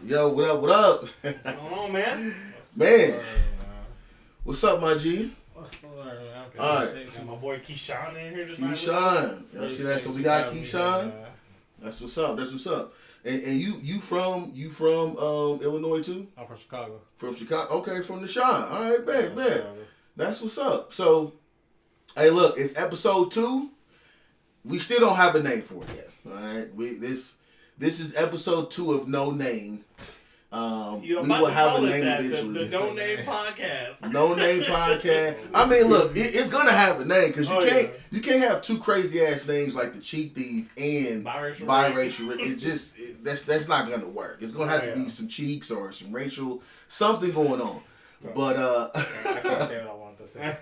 Yo, what up, what up? What's going on, man? Man, what's up, my G? What's the word, man? Alright. Got my boy Keyshawn in here tonight. Keyshawn. Y'all see that? So we got Keyshawn. That's what's up. That's what's up. And you from Illinois too? I'm from Chicago. From Chicago. Okay, from the Sean. All right, bet. That's what's up. So, hey, look, it's episode 2. We still don't have a name for it yet. All right, this is episode 2 of No Name. We will have a name eventually. The No Name Podcast. No Name Podcast. I mean, look, it's gonna have a name because you can't have two crazy ass names like the Thacheekthief and Biracialrick. It just that's not gonna work. It's gonna have to be some cheeks or some racial something going on. But I can't say what I want to say.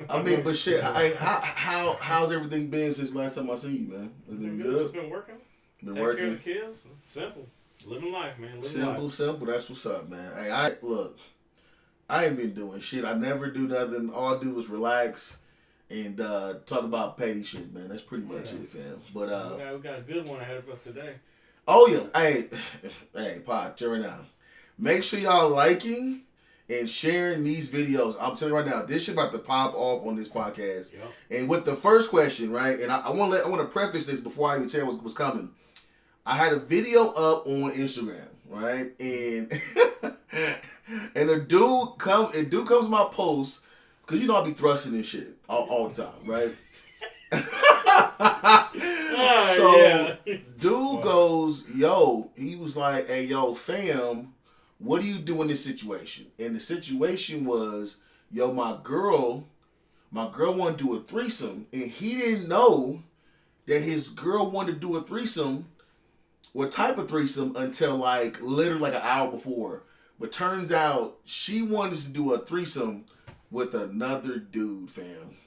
I mean, but shit, how's everything been since last time I seen you, man? Been good. Just been working. Been Taking working. care of the kids. Simple. Living life, man. Simple. That's what's up, man. Hey, I ain't been doing shit. I never do nothing. All I do is relax and talk about petty shit, man. That's pretty much it, fam. But we got a good one ahead of us today. Oh yeah, hey, Pod, check it out. Make sure y'all liking and sharing these videos. I'm telling you right now, this shit about to pop off on this podcast. Yep. And with the first question, right? And I want to preface this before I even tell you what's coming. I had a video up on Instagram, right? And and a dude comes to my post because you know I be thrusting and shit all the time, right? Dude goes, yo, he was like, hey, yo, fam, what do you do in this situation? And the situation was, yo, my girl wanted to do a threesome, and he didn't know that his girl wanted to do a threesome. What type of threesome until literally an hour before. But turns out she wanted to do a threesome with another dude, fam.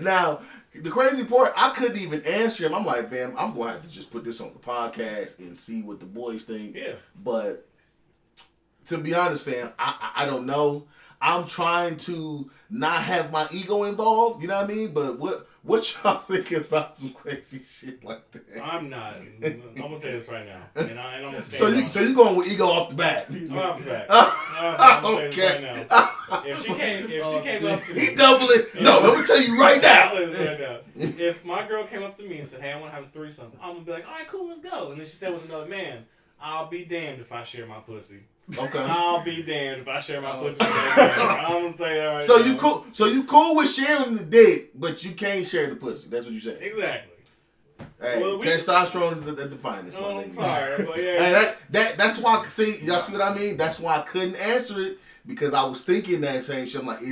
Now, the crazy part, I couldn't even answer him. I'm like, fam, I'm going to have to just put this on the podcast and see what the boys think. Yeah. But to be honest, fam, I don't know. I'm trying to not have my ego involved, you know what I mean? But what y'all think about some crazy shit like that? I'm not. I'm gonna say this right now, and I'm gonna stand So you going with ego off the bat? Off the bat. I'm gonna say this right now. If she came up to me, he doubling. No, let me tell you right now. If my girl came up to me and said, "Hey, I want to have a threesome," I'm gonna be like, "All right, cool, let's go." And then she said with another man, "I'll be damned if I share my pussy." Okay. I'll be damned if I share my pussy with that man. I'm gonna say that right So now. you cool? So you cool with sharing the dick, but you can't share the pussy? That's what you said. Exactly. Hey, well, testosterone at the finest. Oh, I'm sorry, but yeah. Hey, that's why. See, y'all see what I mean? That's why I couldn't answer it because I was thinking that same shit. I'm like,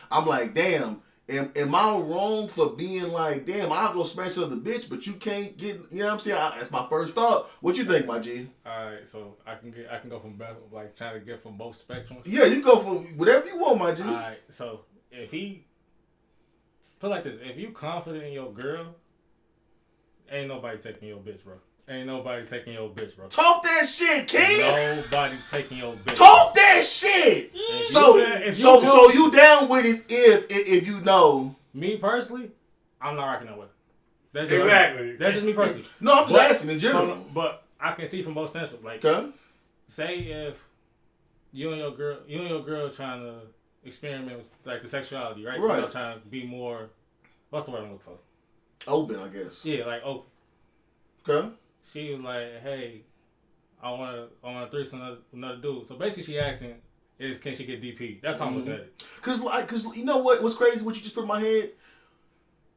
I'm like, damn. Am I wrong for being like, damn, I'll go smash another bitch, but you can't get, you know what I'm saying? That's my first thought. What you think, my G? Alright, so I can go from like trying to get from both spectrums. Yeah, you go for whatever you want, my G. Alright, so if he put it like this, if you confident in your girl, ain't nobody taking your bitch, bro. Ain't nobody taking your bitch, bro. Talk that shit, King. Nobody taking your bitch. Talk that shit. So you down with it if you know? Me personally, I'm not rocking that with. That's just me personally. No, I'm just asking in general. But I can see from both standpoints. Like, say if you and your girl trying to experiment with like the sexuality, right? Right. You're trying to be more. What's the word I'm looking for? Open, I guess. Yeah, like open. Okay. She was like, "Hey, I want to threesome with another dude." So basically, she asking is, "Can she get DP?" That's how I'm looking at it. Cause you know what's crazy? What you just put in my head.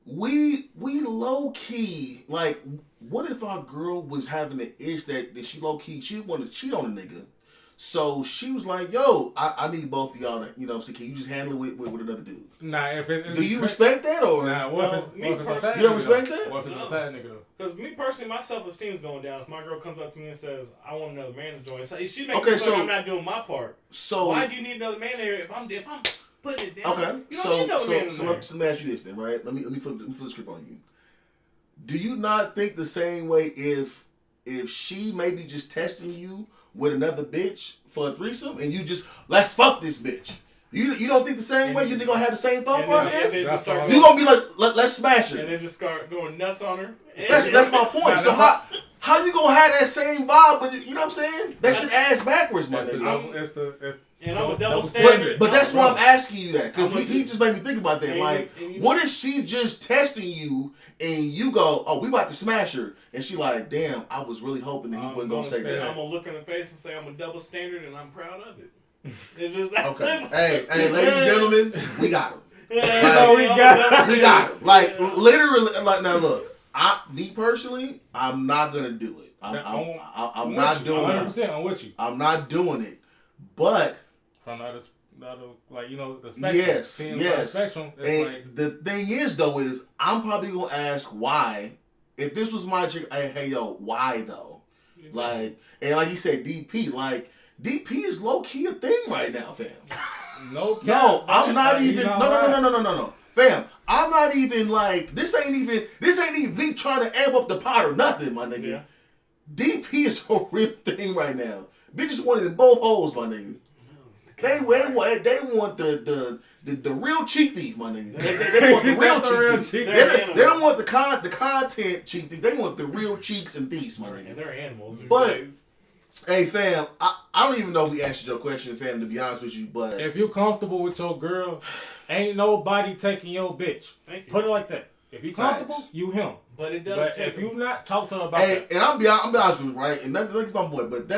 We low key like. What if our girl was having an itch that she low key she wanted to cheat on a nigga? So she was like, "Yo, I need both of y'all to, you know, so can you just handle it with another dude?" Nah, do you respect that or? Nah, what if it's a side you don't respect that? What if it's a side nigga? Because me personally, my self-esteem is going down. If my girl comes up to me and says, "I want another man to join," so she makes me feel like I'm not doing my part. So why do you need another man there if I'm putting it down? Okay, so let me ask you this then, right? Let me flip the script on you. Do you not think the same way if she maybe just testing you with another bitch for a threesome and you just let's fuck this bitch? You don't think the same way? You think gonna have the same thought process? You gonna be like let's smash her and then just start going nuts on her. That's my point. So How you gonna have that same vibe? But you know what I'm saying? That shit ass backwards, my nigga. And I'm a double standard. But that's why I'm asking you that, because he just made me think about that. Like, what if she just testing you and you go, "Oh, we about to smash her," and she like, "Damn, I was really hoping that he wasn't gonna say that." I'm gonna look in the face and say I'm a double standard and I'm proud of it. It's just that simple. Hey, ladies and gentlemen, we got him. We got him. Like, literally, like, now look, me personally, I'm not gonna do it. I'm not doing it. 100%, I'm with you. I'm not doing it. But from the like, you know, the spectrum. Yes. Spectrum, and like, the thing is, though, is I'm probably gonna ask why. If this was my chick, hey yo, why though? Mm-hmm. Like, and like you said, DP, like DP is low key a thing right now, fam. No, I'm not even. No, fam. I'm not even like this. Ain't even me trying to amp up the pot or nothing, my nigga. Yeah. DP is a real thing right now. Bitches want it in both holes, my nigga. They want the real cheek thief, my nigga. They want the real cheek thief. They don't want the content cheek thief. They want the real cheeks and thieves, my nigga. And they're animals. But hey, fam, I don't even know if we answered your question, fam. To be honest with you, but if you're comfortable with your girl, ain't nobody taking your bitch. Thank you. Put it like that. If you comfortable, you him. But it does. But if you not, talk to her about that. And I'm be honest with you, right? And that's my boy. But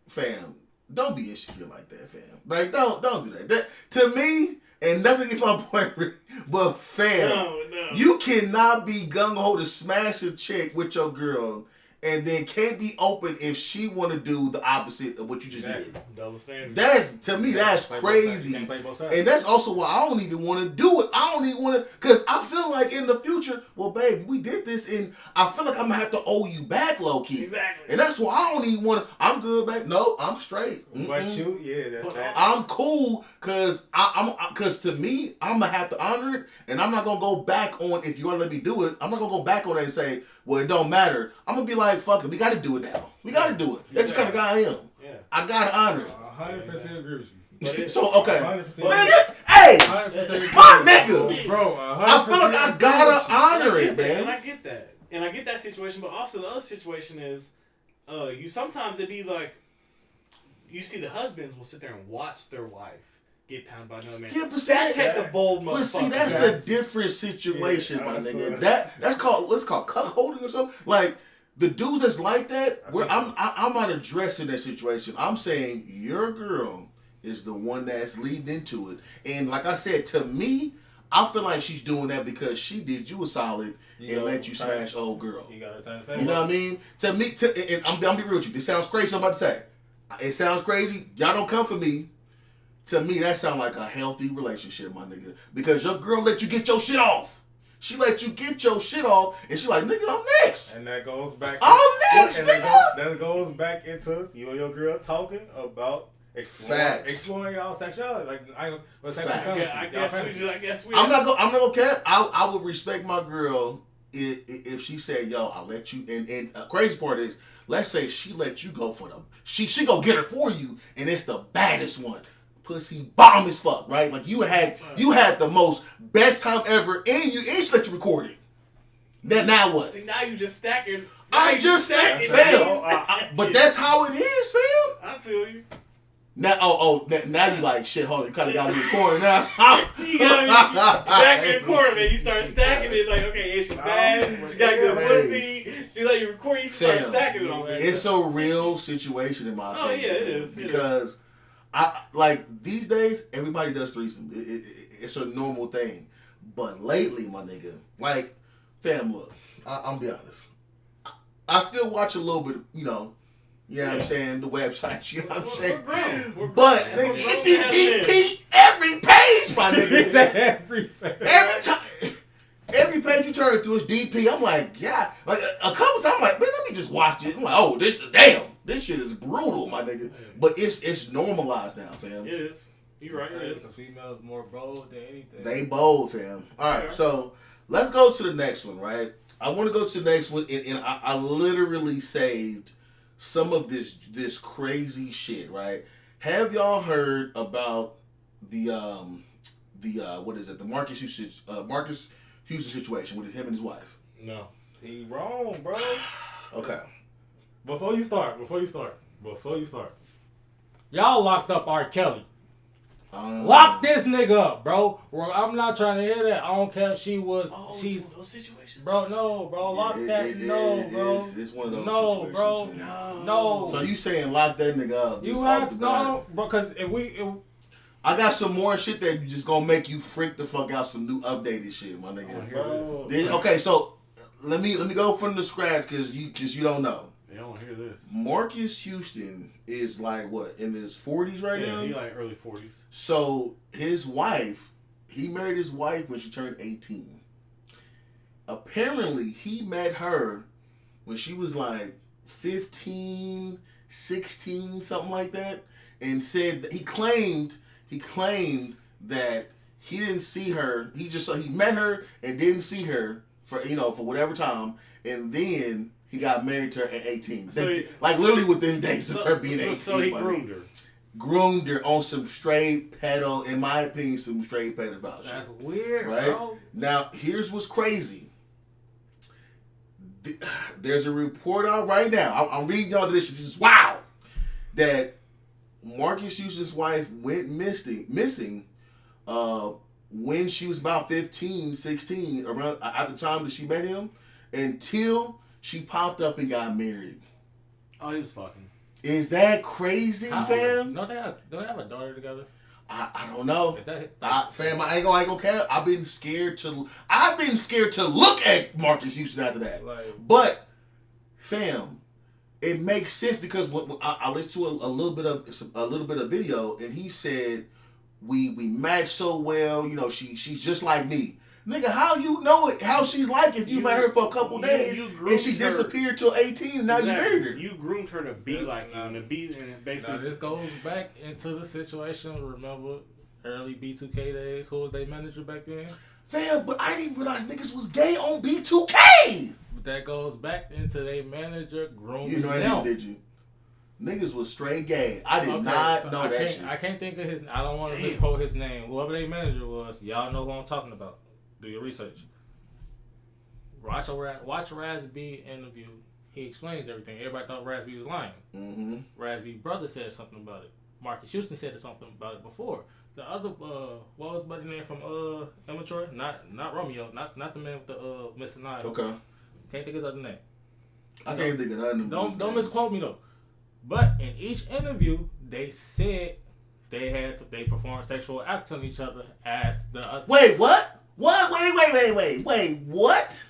fam, don't be insecure like that, fam. Like, don't do that. That to me, and nothing against my boy, but fam, you cannot be gung ho to smash a chick with your girl, and then can't be open if she want to do the opposite of what you just did. Double standard. That's crazy, and that's also why I don't even want to do it. I don't even want to, because I feel like in the future, well, babe, we did this, and I feel like I'm gonna have to owe you back, low key. Exactly. And that's why I don't even want to. I'm good, babe. No, I'm straight. But you, that's that. I'm cool, because because to me, I'm gonna have to honor it, and I'm not gonna go back on if you want to let me do it. I'm not gonna go back on it and say, well, it don't matter. I'm gonna be like, fuck it, we gotta do it now. We gotta do it. That's the kind of guy I am. Yeah. I gotta honor it. 100% agree with you. So, okay. 100%. Man, hey, my nigga. Bro, I feel like I gotta honor it, man. And I get that. And I get that situation, but also the other situation is, you sometimes it be like, you see the husbands will sit there and watch their wife get pounded by another man. Yeah, but that takes a bold motherfucker. But see, that's a different situation, my nigga. That's called, what's called cuckolding or something. Like, the dudes that's like that, I'm not addressing that situation. I'm saying your girl is the one that's leading into it. And like I said, to me, I feel like she's doing that because she did you a solid and let you smash old girl. You got to turn the favor. You know what I mean? To me, and I'm be real with you. This sounds crazy. I'm about to say. It sounds crazy. Y'all don't come for me. To me, that sounds like a healthy relationship, my nigga. Because your girl let you get your shit off. She let you get your shit off, and she like, nigga, I'm next. And that goes back. I'm next, nigga. That goes back into you and your girl talking about exploring y'all sexuality. Like, I guess we. I'm not gonna cap. I would respect my girl if she said, yo, I'll let you. And the crazy part is, let's say she let you go for she go get her for you, and it's the baddest one. Pussy bomb as fuck, right? Like you had the most best time ever, and she let you record it. Then now what? See, now you just stacking. I'm just saying, fam. But that's how it is, fam. I feel you. Now, now you like shit. Hold on, you kind of got me in the corner now. You got me back in the corner, man. You start stacking it like, okay, yeah, she's bad. She got good pussy. She let you record. You start stacking it on that. It's a real situation in my opinion. Oh yeah, it is. Because I like these days everybody does threesome. It's a normal thing. But lately, my nigga, like, fam, look, I'm be honest. I still watch a little bit, you know. You know what I'm saying? The website, you know what I'm saying? But it be DP every page, my nigga. Every time. Every page you turn through is DP. I'm like, yeah. Like a couple times I'm like, man, let me just watch it. I'm like, oh, this shit is brutal, my nigga. But it's normalized now, fam. It is. You're right, it is. The females more bold than anything. They bold, fam. Alright, so let's go to the next one, right? I want to go to the next one, and I literally saved some of this crazy shit, right? Have y'all heard about the what is it? The Marcus Houston situation with him and his wife? No. He wrong, bro. Okay. Before you start. Y'all locked up R. Kelly. Lock this nigga up, bro. I'm not trying to hear that. I don't care if she was. She's those situations. Bro, no, bro. Lock that. No, bro. It's one of those no, situations. Bro. No. So you saying lock that nigga up? You have to no, because if I got some more shit that just gonna make you freak the fuck out. Some new updated shit, my nigga. Okay, so let me go from the scratch because you don't know. They don't hear this. Marcus Houston is like what, in his 40s right now? Yeah, he like early 40s. So his wife, he married his wife when she turned 18. Apparently, he met her when she was like 15, 16, something like that, and said that he claimed that he didn't see her. He met her and didn't see her for whatever time, and then he got married to her at 18. So like literally within days of her being 18. So he groomed her. Groomed her on some straight pedo, in my opinion, some straight pedophile shit. That's weird, right? Bro. Now, here's what's crazy. There's a report out right now. I'm reading y'all this shit. This is wow. That Marcus Houston's wife went missing when she was about 15, 16, around at the time that she met him, until she popped up and got married. Oh, he was fucking. Is that crazy, fam? No, don't they have a daughter together? I don't know. Is that fam? I ain't gonna care. I've been scared to look at Marcus Houston after that. But, fam, it makes sense because when I listened to a little bit of video, and he said we match so well. You know, she's just like me. Nigga, how you know it? How she's like if you met her for a couple days and she disappeared till 18 and now you married her? You groomed her to be like you and basically. Now this goes back into the situation. Remember early B2K days? Who was their manager back then? Fam, but I didn't realize niggas was gay on B2K. But that goes back into their manager grooming. You know that, did you? Niggas was straight gay. I did not know that shit. I can't think of his. I don't want to misquote his name. Whoever their manager was, y'all know who I'm talking about. Do your research. Watch Raz B interview. He explains everything. Everybody thought Raz B was lying. Mm-hmm. Raz B brother said something about it. Marcus Houston said something about it before. The other what was buddy name from Immature? Not Romeo. Not the man with the missing eye. Okay. Can't think of his other name. I can't think of nothing. Don't misquote me though. But in each interview, they said they performed sexual acts on each other as the. Wait, what? What? Wait, what?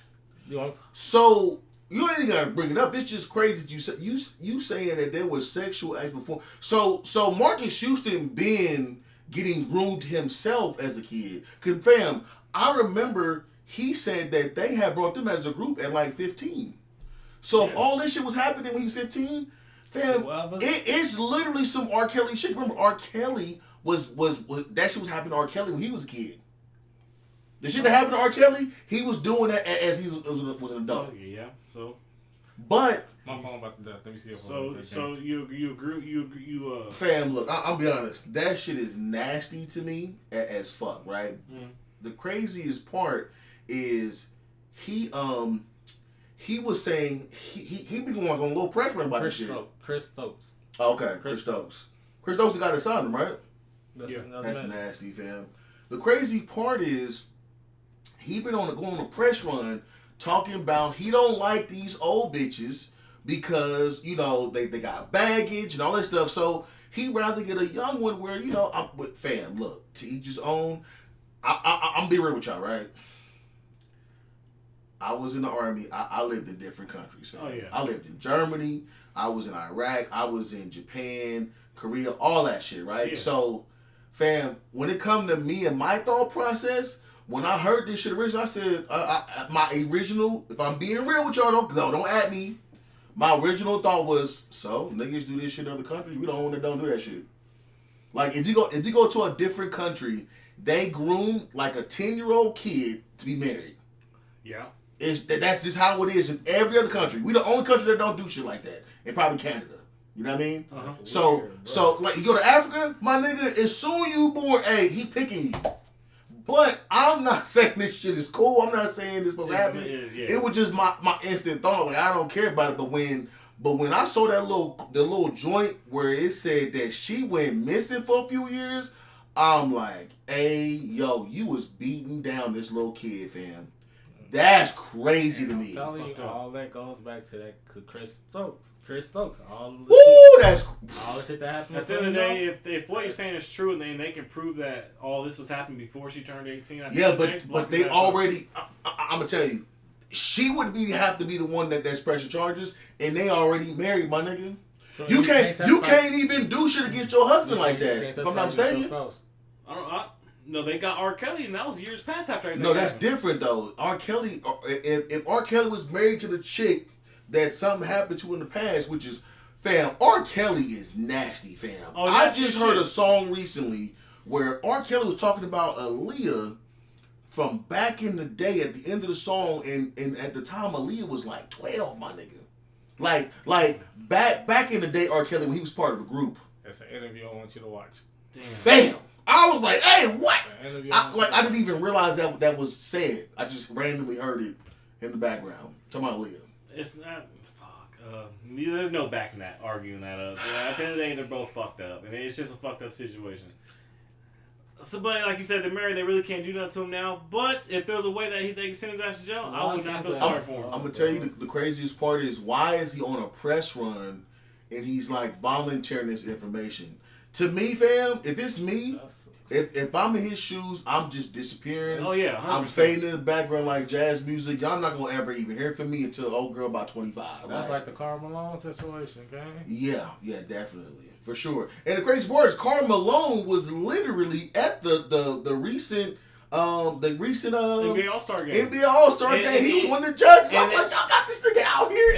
So you ain't gotta bring it up. It's just crazy that you saying that there was sexual acts before. So Marcus Houston been getting groomed himself as a kid. Cause fam, I remember he said that they had brought them as a group at like 15. So if all this shit was happening when he was 15, fam, it's literally some R. Kelly shit. Remember, R. Kelly was that shit was happening to R. Kelly when he was a kid. The shit that happened to R. Kelly, he was doing that as he was an adult. So. But my phone about to die. Let me see your phone. So you agree? Fam, look, I'll be honest. That shit is nasty to me as fuck, right? Mm. The craziest part is he was saying he been going on a little pressure about this shit. Chris Stokes. Oh, okay, Chris Stokes. Chris Stokes got his son, right? That's nasty, fam. The crazy part is he been going on a press run talking about he don't like these old bitches because, you know, they got baggage and all that stuff. So he rather get a young one where, you know, fam, look, to each his own. I'm be real with y'all, right? I was in the army. I lived in different countries. Fam. Oh, yeah. I lived in Germany. I was in Iraq. I was in Japan, Korea, all that shit, right? Yeah. So, fam, when it come to me and my thought process, when I heard this shit originally, I said, my original, if I'm being real with y'all, don't at me. My original thought was, so niggas do this shit in other countries. We don't do that shit. Like if you go to a different country, they groom like a 10-year-old kid to be married. Yeah. That's just how it is in every other country. We the only country that don't do shit like that. And probably Canada. You know what I mean? Uh-huh. So like you go to Africa, my nigga, as soon you born, hey, he picking you. But I'm not saying this shit is cool. I'm not saying this supposed to happen. It was just my instant thought. Like, I don't care about it. But when I saw the little joint where it said that she went missing for a few years, I'm like, hey, yo, you was beating down this little kid, fam. That's crazy to me. I'm telling you, all that goes back to Chris Stokes. All the shit that happened. At the end of the day, if what you're saying is true, then they can prove that all this was happening before she turned 18. But they already. I'm gonna tell you, she would have to be the one that's pressing charges, and they already married, my nigga. So you can't even do shit against your husband like that. If I'm not mistaken. No, they got R. Kelly, and that was years past after. No, that's different though. R. Kelly, if R. Kelly was married to the chick that something happened to in the past, which is, fam, R. Kelly is nasty, fam. Oh, I just heard a song recently where R. Kelly was talking about Aaliyah from back in the day at the end of the song, and at the time Aaliyah was like 12, my nigga. Like back in the day, R. Kelly, when he was part of the group. That's an interview I want you to watch. Damn. Fam. I was like, hey, what? I didn't even realize that was said. I just randomly heard it in the background. Talking about Leah. It's not, there's no backing that, arguing that up. Yeah, at the end of the day, they're both fucked up. And it's just a fucked up situation. So, but like you said, they're married. They really can't do nothing to him now. But if there was a way that they could send his ass to jail, I would not feel sorry for him. I'm going to tell you the craziest part is, why is he on a press run and he's like volunteering this information? To me, fam, if it's me, if I'm in his shoes, I'm just disappearing. Oh, yeah, 100%. I'm fading in the background like jazz music. Y'all not going to ever even hear from me until old girl about 25. That's like the Karl Malone situation, okay? Yeah, definitely. For sure. And the crazy part is, Karl Malone was literally at the recent NBA All-Star game. NBA All-Star game. He was one of the judges. I'm like, y'all got this nigga out here.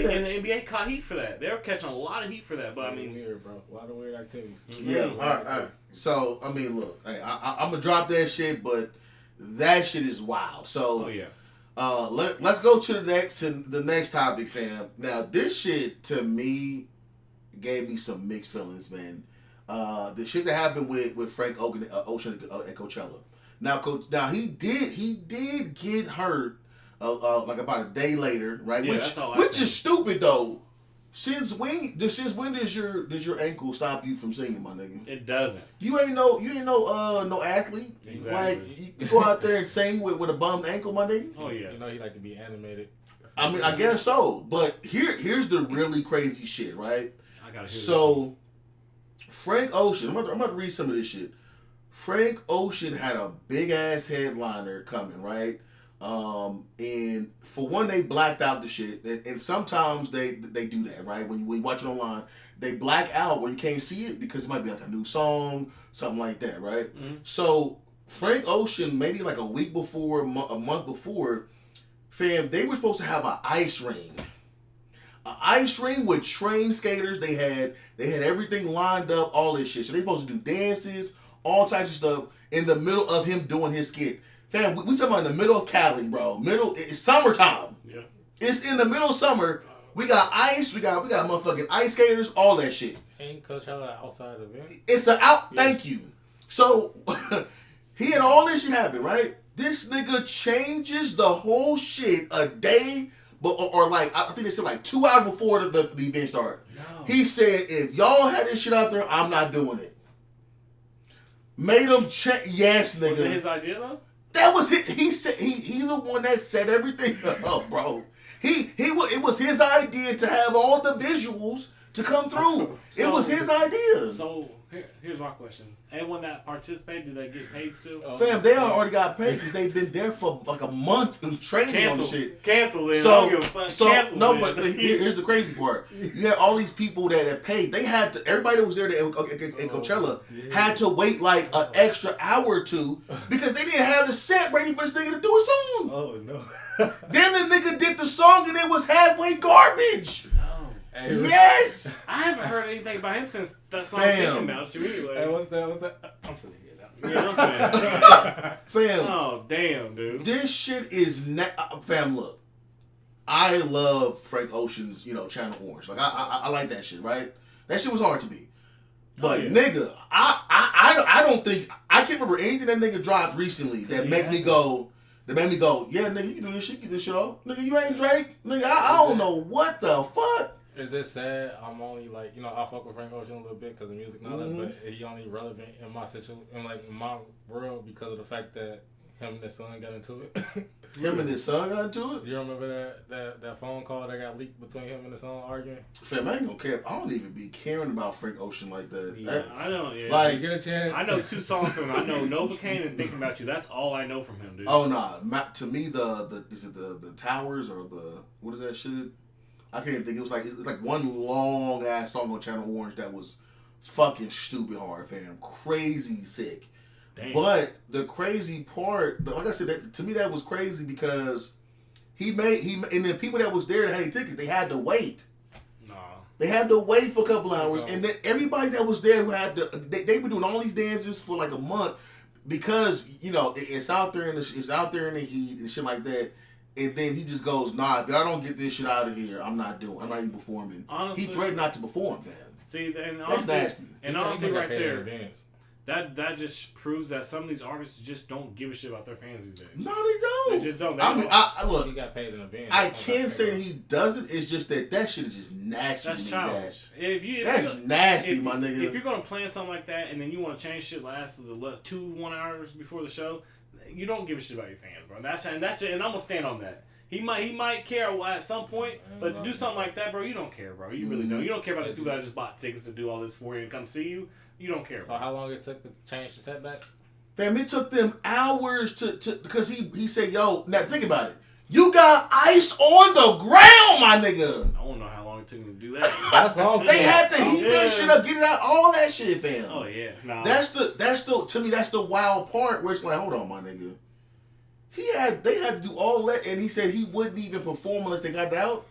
And the NBA caught heat for that. They were catching a lot of heat for that. But I mean, weird, bro. A lot of weird activities. Yeah. All right. So I mean, look, hey, I'm gonna drop that shit, but that shit is wild. So, let's go to the next topic, fam. Now, this shit to me gave me some mixed feelings, man. The shit that happened with Frank Ocean at Coachella. Now he did get hurt like about a day later, right? Yeah, which is stupid though. Since when does your ankle stop you from singing, my nigga? It doesn't. You ain't no athlete. Exactly. Like, you go out there and sing with a bummed ankle, my nigga. Oh yeah. You know he like to be animated. I mean, I guess so. But here's the really crazy shit, right? I gotta hear so Frank Ocean, I'm about to read some of this shit. Frank Ocean had a big ass headliner coming, right? And for one, they blacked out the shit, and sometimes they do that, right? When you watch it online, they black out when you can't see it because it might be like a new song, something like that, right? Mm-hmm. So Frank Ocean, maybe like a week before, a month before, fam, they were supposed to have an ice ring. An ice ring with trained skaters. They had everything lined up, all this shit. So they supposed to do dances, all types of stuff in the middle of him doing his skit. Fam, we talking about in the middle of Cali, bro. It's summertime. Yeah. It's in the middle of summer. We got ice. We got motherfucking ice skaters. All that shit. Ain't Coachella outside event? It's an out. Yeah. Thank you. So he had all this shit happen, right? This nigga changes the whole shit a day, or like I think they said like 2 hours before the event started. No. He said, if y'all had this shit out there, I'm not doing it. Made him check. Yes, nigga. Was it his idea though? That was it. He said he's the one that set everything up, bro. It was his idea to have all the visuals to come through. It was his idea. So here's my question: everyone that participated, did they get paid still? Fam, they already got paid because they've been there for like a month and training on the shit. Cancel it. But here's the crazy part: you had all these people that had paid. They had to. Everybody that was there at Coachella had to wait like an extra hour or two because they didn't have the set ready for this nigga to do a song. Oh no! Then the nigga did the song and it was halfway garbage. Hey, yes! I haven't heard anything about him since that song came about you anyway. Hey, what's that? I'm finna hear that. Yeah, I'm Fam. Oh, damn, dude. This shit is... Fam, look. I love Frank Ocean's, Channel Orange. Like, I like that shit, right? That shit was hard to me. But, nigga, I I don't think I can't remember anything that nigga dropped recently that made me go. Yeah, nigga, you can do this shit, get this shit off. Nigga, you ain't Drake. Nigga, I don't know what the fuck. Is it sad? I'm only like, I fuck with Frank Ocean a little bit because of music and all that, but he only relevant in my situation, in my world because of the fact that him and his son got into it. Him and his son got into it? You remember that phone call that got leaked between him and his son arguing? Fam, I ain't gonna care. I don't even be caring about Frank Ocean like that. Yeah, I don't. Yeah. Like, get a chance. I know 2 songs from him. I know Novocaine and Thinking About You. That's all I know from him, dude. Oh nah, to me is it the Towers or what is that shit? I can't even think. It was like it's like one long ass song on Channel Orange that was fucking stupid hard, fam. Crazy sick. Damn. But the crazy part, like I said, to me that was crazy because he and the people that was there that had tickets, they had to wait. Nah. They had to wait for a couple hours, and then everybody that was there who had to, they were doing all these dances for like a month because it's out there in the heat and shit like that. And then he just goes, nah, if y'all don't get this shit out of here, I'm not even performing. Honestly, he threatened not to perform, fam. See, and that's nasty. And honestly, right there, that just proves that some of these artists just don't give a shit about their fans these days. No, they don't. They just don't. Look, he got paid in advance. I can't say that he doesn't. It's just that shit is just nasty. That's childish. That's nasty, my nigga. If you're gonna plan something like that and then you want to change shit last to the 1 hours before the show, you don't give a shit about your fans, bro. And I'm gonna stand on that. He might care at some point, but to do something like that, bro, you don't care, bro. You really don't. You don't care about the people that just bought tickets to do all this for you and come see you. You don't care. So bro. how long it took to change the setback? Fam, it took them hours to because he said, yo, now think about it. You got ice on the ground, my nigga. I don't know how long it took him to do that. That's all. They had to heat that shit up, get it out, all that shit, fam. Oh yeah, nah. That's the wild part where it's like, hold on, my nigga. They had to do all that, and he said he wouldn't even perform unless they got out.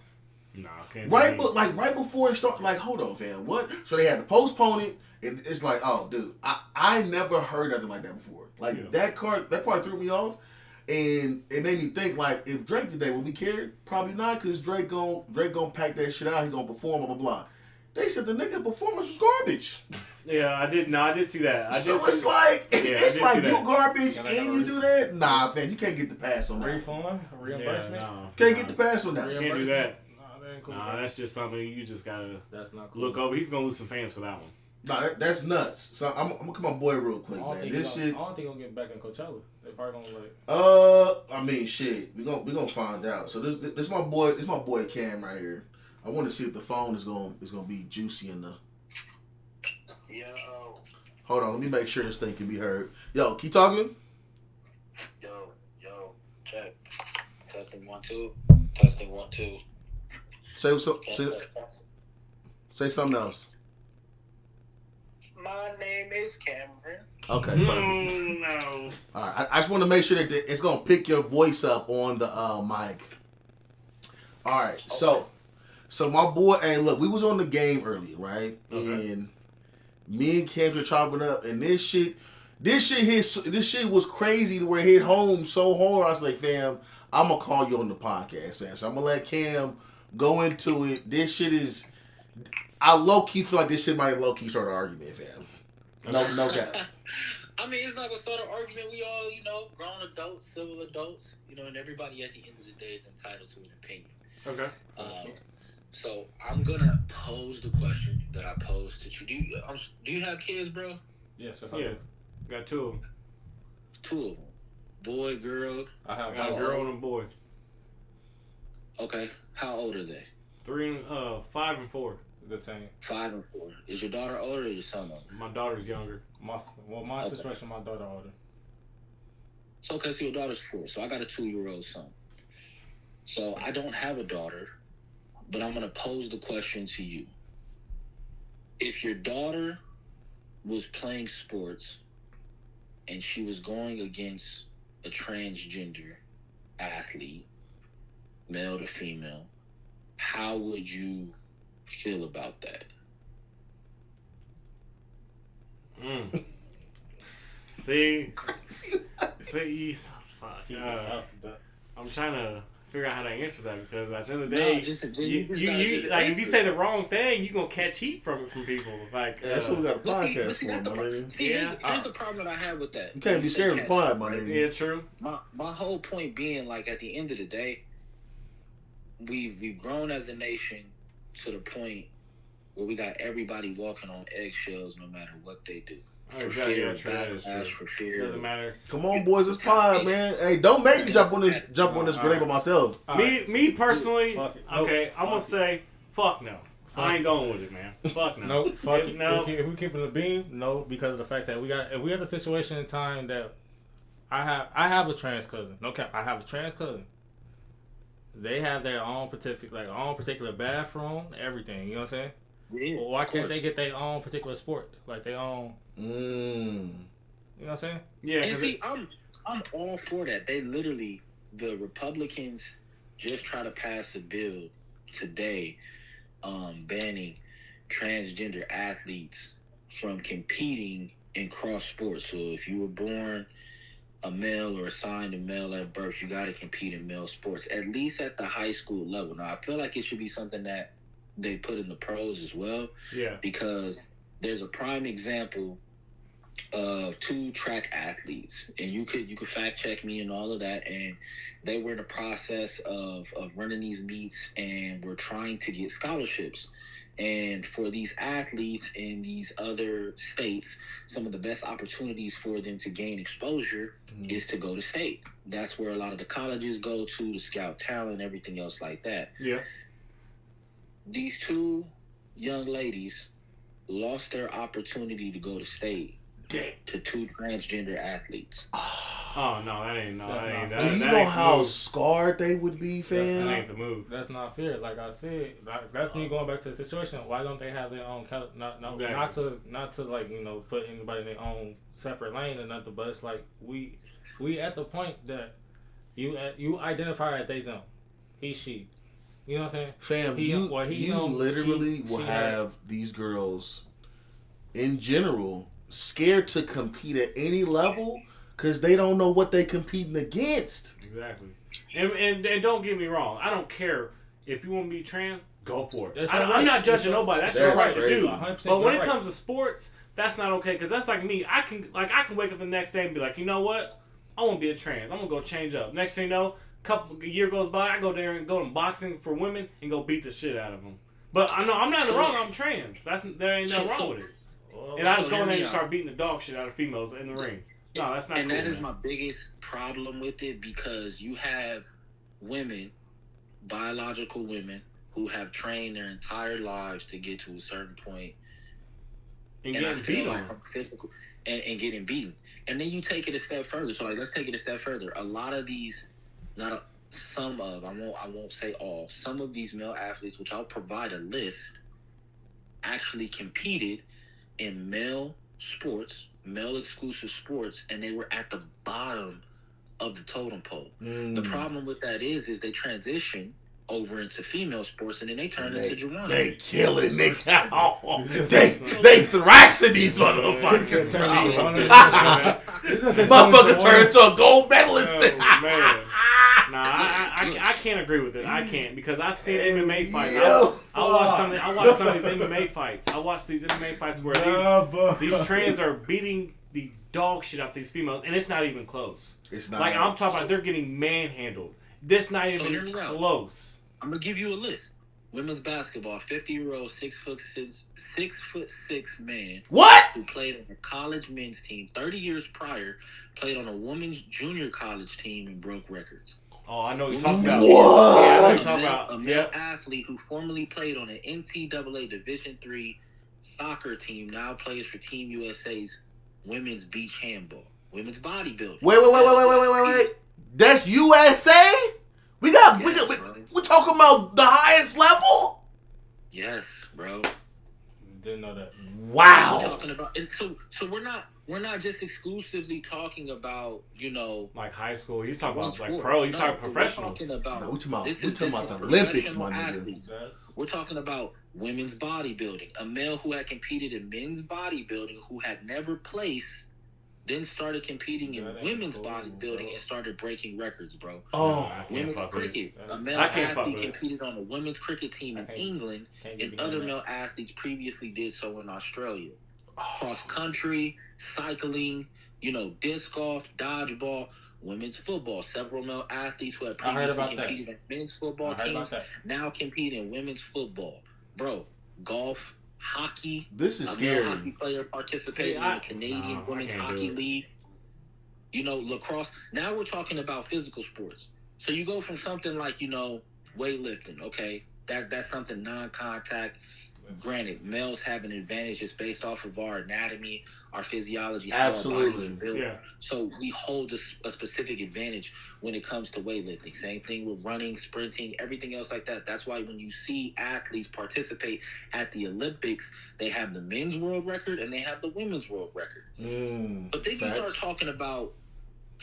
Nah, can't. Right before it started, like, hold on, fam, what? So they had to postpone it. And it's like, oh, dude, I never heard nothing like that before. Like that part threw me off, and it made me think like, if Drake did that, would we care? Probably not, because Drake gon' pack that shit out. He gonna perform, blah blah blah. They said the nigga performance was garbage. Yeah, I did. No, I did see that. It's like you garbage and you do that. Nah, fam, you can't get the pass on that. Refund, reimbursement. Can't get the pass on that. Can't do that. Nah, that ain't cool. Nah, that's just something you just gotta. That's not cool. Look over. He's gonna lose some fans for that one. Nah, that's nuts. So I'm gonna come my boy real quick, man. This shit. I don't think he'll get back in Coachella. They probably gonna I mean, shit. We gonna find out. So this my boy. This my boy Cam right here. I want to see if the phone is gonna be juicy in the. Yo. Hold on. Let me make sure this thing can be heard. Yo, keep talking. Yo. Check. Testing 1 2. Testing 1 2. Say something else. My name is Cameron. Okay, perfect. No. All right, I just want to make sure that it's gonna pick your voice up on the mic. All right, okay. So my boy, hey, look, we was on the game earlier, right? Okay. And me and Cam were chopping up, and this shit was crazy to where it hit home so hard. I was like, fam, I'm gonna call you on the podcast, fam. So I'm gonna let Cam go into it. This shit is. I low-key feel like this shit might low-key start an argument, fam. No doubt. I mean, it's not going to start an argument. We all, grown adults, civil adults, and everybody at the end of the day is entitled to an opinion. Okay. So I'm going to pose the question that I posed to you. Do you have kids, bro? Yes, I do. Got 2 of them. 2 of them. Boy, girl. I got a girl and a boy. Okay. How old are they? 5 and 4. The same. 5 and 4. Is your daughter older or your son older? My daughter's younger. My situation, my daughter older. So, okay, so your daughter's 4. So I got a 2-year-old son. So I don't have a daughter, but I'm going to pose the question to you. If your daughter was playing sports and she was going against a transgender athlete, male to female, how would you feel about that? See, fuck. I'm trying to figure out how to answer that because at the end of the day, if you say the wrong thing, you're gonna catch heat from people. Like that's what we got a podcast for, my nigga. Here's the problem that I have with that. You can't be scared of the pod, my nigga. Yeah, true. My whole point being, like, at the end of the day, we've grown as a nation to the point where we got everybody walking on eggshells no matter what they do. Exactly. For fear. Doesn't matter. Come on, boys, it's pod, man. Hey, don't make me jump on this grenade by myself. Me personally, okay, I'm gonna say fuck no. I ain't going with it, man. Fuck no. Nope. Fuck it. No. If we keep it a beam, no, because of the fact that if we had a situation in time that I have a trans cousin. No cap, I have a trans cousin. They have their own particular bathroom, everything. You know what I'm saying? Yeah, well, why can't they get their own particular sport, like their own? You know what I'm saying? Yeah. And see, I'm all for that. They literally, the Republicans just try to pass a bill today, banning transgender athletes from competing in cross sports. So if you were born a male or assigned a male at birth, you got to compete in male sports, at least at the high school level. Now, I feel like it should be something that they put in the pros as well. Yeah. Because there's a prime example of 2 track athletes, and you could fact check me and all of that, and they were in the process of running these meets and were trying to get scholarships. And for these athletes in these other states, some of the best opportunities for them to gain exposure is to go to state. That's where a lot of the colleges go to scout talent, everything else like that. Yeah. These 2 young ladies lost their opportunity to go to state to 2 transgender athletes. Oh no, that ain't that. Do you know how scarred they would be, fam? That ain't the move. That's not fair. Like I said, that's me going back to the situation. Why don't they have their own? Not to like, you know, put anybody in their own separate lane or nothing. But it's like we at the point that you identify as they them, he she. You know what I'm saying? Fam, you literally will have these girls, in general, scared to compete at any level because they don't know what they competing against. Exactly. And don't get me wrong. I don't care if you want to be trans, go for it. I'm not judging nobody. That's your right to do. But when it comes to sports, that's not okay because that's like me. I can wake up the next day and be like, you know what? I want to be a trans. I'm gonna go change up. Next thing you know, a year goes by, I go there and go in boxing for women and go beat the shit out of them. But I know I'm not in the wrong. I'm trans. There ain't nothing wrong with it. And I just go in there and start beating the dog shit out of females in the ring. No, that's not cool. And that is my biggest problem with it because you have women, biological women, who have trained their entire lives to get to a certain point and getting beat on. Physical, and getting beaten. And then you take it a step further. So, like, let's take it a step further. A lot of these, I won't say all, some of these male athletes, which I'll provide a list, actually competed in male sports, male exclusive sports, and they were at the bottom of the totem pole. The problem with that is they transition over into female sports and then they turn into Jonathon. They killing nigga. They thraxing these motherfuckers. Motherfucker turned into a gold medalist. Oh, man. Nah, I can't agree with it. I can't because I've seen MMA fights. I watched some of these MMA fights. I watched these MMA fights where these trans are beating the dog shit out these females, and it's not even close. It's not. Like I'm talking about, they're getting manhandled. This not even close. I'm gonna give you a list. Women's basketball, 50-year-old, 6'6" man. What? Who played on a college men's team 30 years prior, played on a women's junior college team and broke records. Oh, I know what you're talking about. What? Yeah, I know what you're talking about. A male athlete who formerly played on an NCAA Division III soccer team now plays for Team USA's women's beach handball, women's bodybuilding. Wait. That's USA? We're talking about the highest level? Yes, bro. Didn't know that. Wow. We're talking about, and so we're not just exclusively talking about, like high school. He's talking about like pro. He's talking professionals. We're talking about the Olympics, my nigga. We're talking about women's bodybuilding. A male who had competed in men's bodybuilding who had never placed then started competing in women's bodybuilding and started breaking records, bro. Women's cricket. A male athlete competed on a women's cricket team in England, and other male athletes previously did so in Australia. Cross country, cycling, disc golf, dodgeball, women's football. Several male athletes who had previously competed in men's football teams now compete in women's football. Bro, golf, hockey. This is scary. A hockey player participated in the Canadian Women's Hockey League. Lacrosse. Now we're talking about physical sports. So you go from something like, weightlifting. Okay, that's something non-contact. Granted, males have an advantage just based off of our anatomy, our physiology, how our bodies are built. Yeah. So we hold a specific advantage when it comes to weightlifting. Same thing with running, sprinting, everything else like that. That's why when you see athletes participate at the Olympics, they have the men's world record and they have the women's world record. But then you start talking about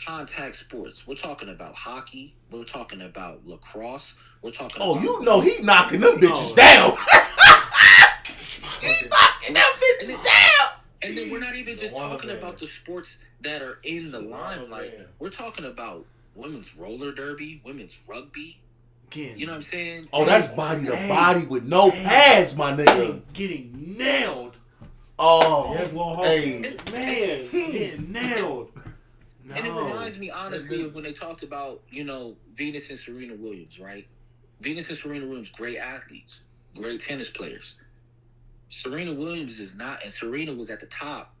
contact sports. We're talking about hockey. We're talking about lacrosse. We're talking about... he knocking them bitches down. He's knocking them bitches down. And then we're not even just talking about the sports that are in the limelight. We're talking about women's roller derby, women's rugby. You know what I'm saying? Oh, that's body to body with no pads, my nigga. Getting nailed. Oh, man, getting nailed. No. And it reminds me, honestly, of when they talked about, Venus and Serena Williams, right? Venus and Serena Williams, great athletes, great tennis players. Serena Williams is not, and Serena was at the top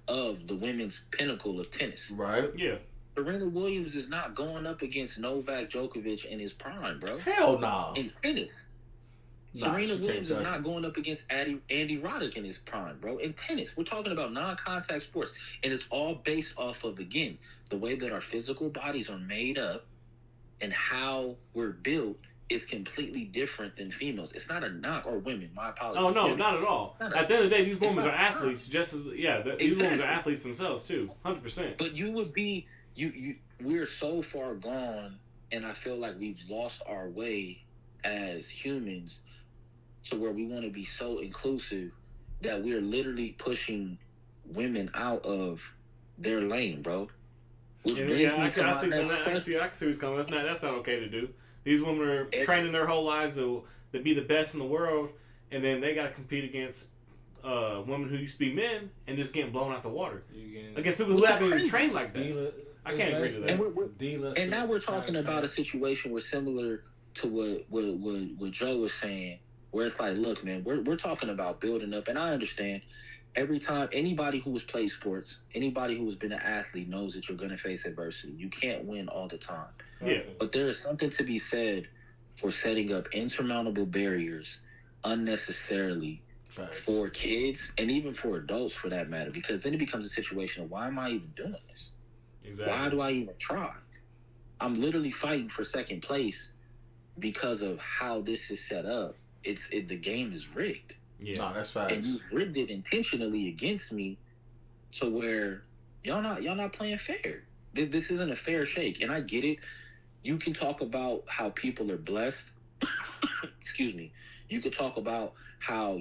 of the women's pinnacle of tennis. Right. Yeah. Serena Williams is not going up against Novak Djokovic in his prime, bro. Hell no. In tennis. Serena Williams is not going up against Andy Roddick in his prime, bro. In tennis, we're talking about non-contact sports. And it's all based off of, again, the way that our physical bodies are made up and how we're built is completely different than females. It's not a knock, or women, my apologies. Oh, no, not at all. At the end of the day, these women are athletes just as, these women are athletes themselves, too. 100%. But you would be, we're so far gone, and I feel like we've lost our way as humans to where we want to be so inclusive that we're literally pushing women out of their lane, bro. I can see what's coming. That's not okay to do. These women are training their whole lives to be the best in the world, and then they got to compete against women who used to be men and just getting blown out the water. Against people who haven't even trained like that. I can't agree to that. And now we're talking about a situation where similar to what Joe was saying, where it's like, look, man, we're talking about building up, and I understand. Every time, anybody who has played sports, anybody who has been an athlete knows that you're going to face adversity. You can't win all the time. Yeah. But there is something to be said for setting up insurmountable barriers unnecessarily for kids and even for adults, for that matter, because then it becomes a situation of, why am I even doing this? Exactly. Why do I even try? I'm literally fighting for second place because of how this is set up. The game is rigged. Yeah, no, that's facts. And you rigged it intentionally against me, to where y'all not playing fair. This isn't a fair shake, and I get it. You can talk about how people are blessed. Excuse me. You could talk about how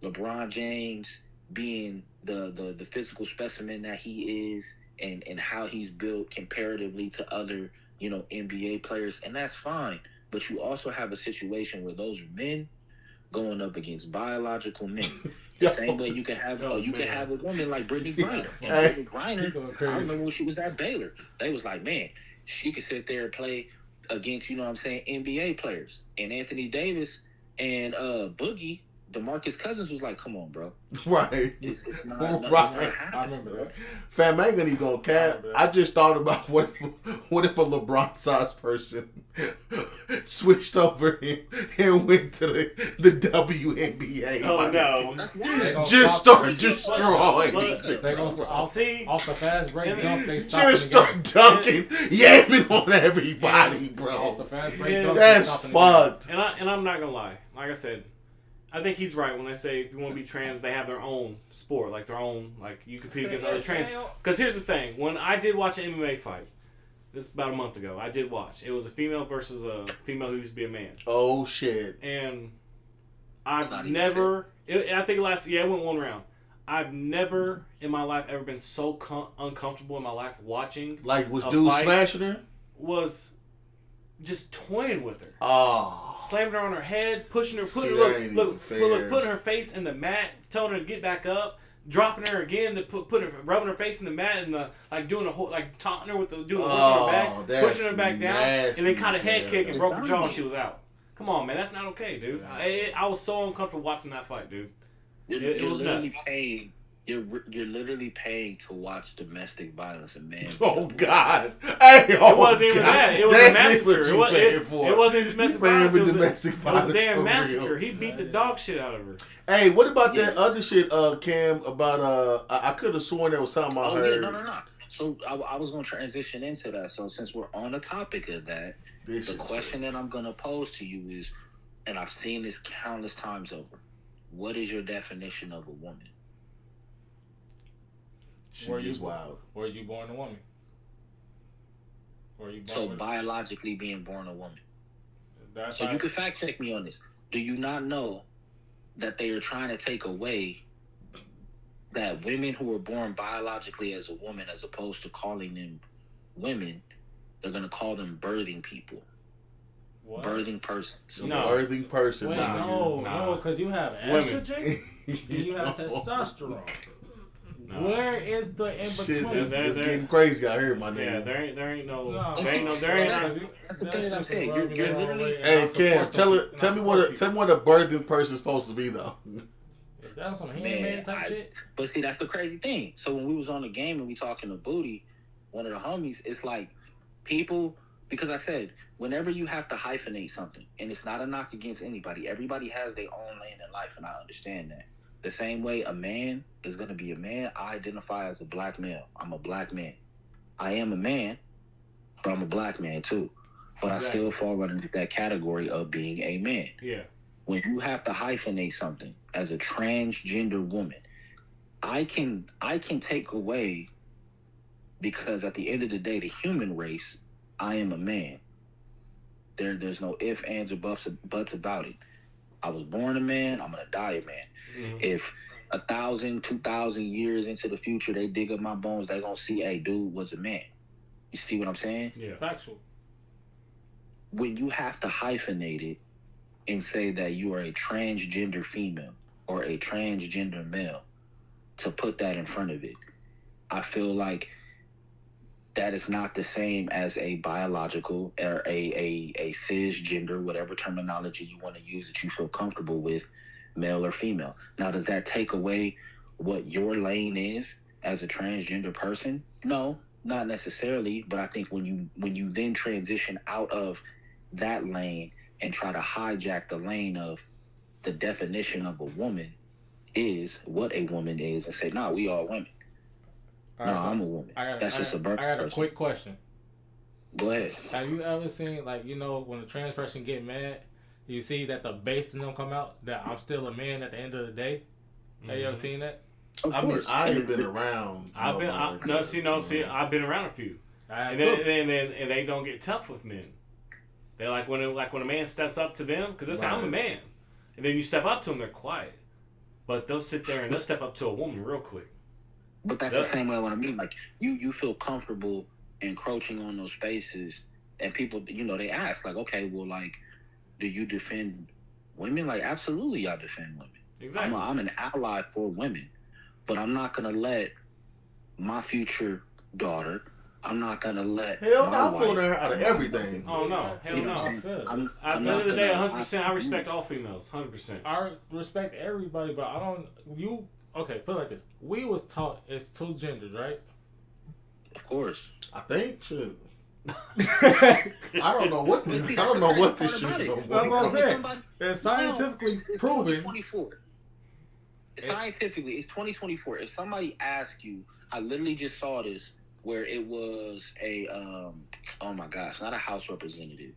LeBron James being the physical specimen that he is, and how he's built comparatively to other NBA players, and that's fine. But you also have a situation where those are men going up against biological men. The same way you can have can have a woman like Brittany Griner. Brittany Griner, I remember when she was at Baylor, they was like, man, she could sit there and play against, NBA players. And Anthony Davis and Boogie, DeMarcus Cousins, was like, come on, bro. Right. It's not, right. I remember that. Fam, I ain't gonna even go cap. I just thought about what if a LeBron-sized person switched over and went to the WNBA. Oh, no. Just start destroying these things. They go off the fast break dunk, they stop. Just start dunking, yamming on everybody, bro. Off the fast break dunk, that's fucked. And I'm not gonna lie. Like I said, I think he's right when they say if you want to be trans, they have their own sport, like their own, like you compete against other trans. Because here's the thing: when I did watch an MMA fight, this is about a month ago, I did watch. It was a female versus a female who used to be a man. Oh shit! And I've never. I think it went one round. I've never in my life ever been so uncomfortable in my life watching. Like, was dude smashing her? Was just toying with her. Oh. Slamming her on her head, pushing her, putting her face in the mat, telling her to get back up, dropping her again to rubbing her face in the mat and like doing a whole, like taunting her with doing the horse on her back, pushing her back down, and then kind of head kick and broke her jaw and she was out. Come on, man, that's not okay, dude. I was so uncomfortable watching that fight, dude. It was nuts. You're literally paying to watch domestic violence and man. Oh God! Hey, it wasn't even that. It was a massacre. It wasn't even domestic violence. It was a damn massacre. He beat the dog shit out of her. Hey, what about that other shit, Cam? About I could have sworn there was something I heard. Yeah, no. So I was going to transition into that. So since we're on the topic of that, the question that I'm going to pose to you is, and I've seen this countless times over, what is your definition of a woman? Were you wild? Were you born a woman? Biologically being born a woman. You can fact check me on this. Do you not know that they are trying to take away that women who are born biologically as a woman, as opposed to calling them women, they're going to call them birthing people. What? Birthing persons. No. Birthing person. Wait, no, because you have estrogen and you have testosterone. No. Where is the in between? Shit, it's getting crazy out here, my nigga. Yeah, there ain't no. That's the thing I'm saying. You're literally. Hey, Cam, tell me what a birthing person's supposed to be though. Is that some handmade type shit? But see, that's the crazy thing. So when we was on the game and we talking to Booty, one of the homies, it's like people, because I said whenever you have to hyphenate something, and it's not a knock against anybody. Everybody has their own lane in life, and I understand that. The same way a man is going to be a man, I identify as a black male. I'm a black man. I am a man, but I'm a black man too. But exactly. I still fall under that category of being a man. Yeah. When you have to hyphenate something as a transgender woman, I can take away, because at the end of the day, the human race, I am a man. There's no ifs, ands, or buts about it. I was born a man, I'm gonna die a man. Mm-hmm. If 1,000, 2,000 years into the future they dig up my bones, they gonna see, hey, dude was a man. You see what I'm saying? Yeah, factual. When you have to hyphenate it and say that you are a transgender female or a transgender male, to put that in front of it, I feel like that is not the same as a biological or a cisgender, whatever terminology you want to use that you feel comfortable with, male or female. Now, does that take away what your lane is as a transgender person? No, not necessarily. But I think when you then transition out of that lane and try to hijack the lane of the definition of a woman is what a woman is, and say, nah, we all women. All right, no, I'm a woman. That's just a birth. I got a quick question. Go ahead. Have you ever seen, like, you know, when a trans person get mad, you see that the bass in them come out, that I'm still a man at the end of the day? Mm-hmm. Have you ever seen that? I mean, I ain't been around. I've been around a few. And they don't get tough with men. They like when a man steps up to them, because they say, I'm a man. And then you step up to them, they're quiet. But they'll sit there and they'll step up to a woman real quick. But that's the same way what I mean. Like, you feel comfortable encroaching on those spaces, and people, you know, they ask, like, okay, well, like, do you defend women? Like, absolutely, I defend women. Exactly. I'm an ally for women, but I'm not going to let my future daughter, I'm not going to let Hell no, I'm pulling her out of everything. Oh, no. Hell no. At the end of the day, 100%, I respect all females. 100%. I respect everybody, but I don't, okay, put it like this. We was taught it's two genders, right? Of course. I think, shit. I don't know what this shit is. That's what I'm saying. It's scientifically proven. Scientifically, it's 2024. If somebody asks you, I literally just saw this where it was a, oh my gosh, not a House representative.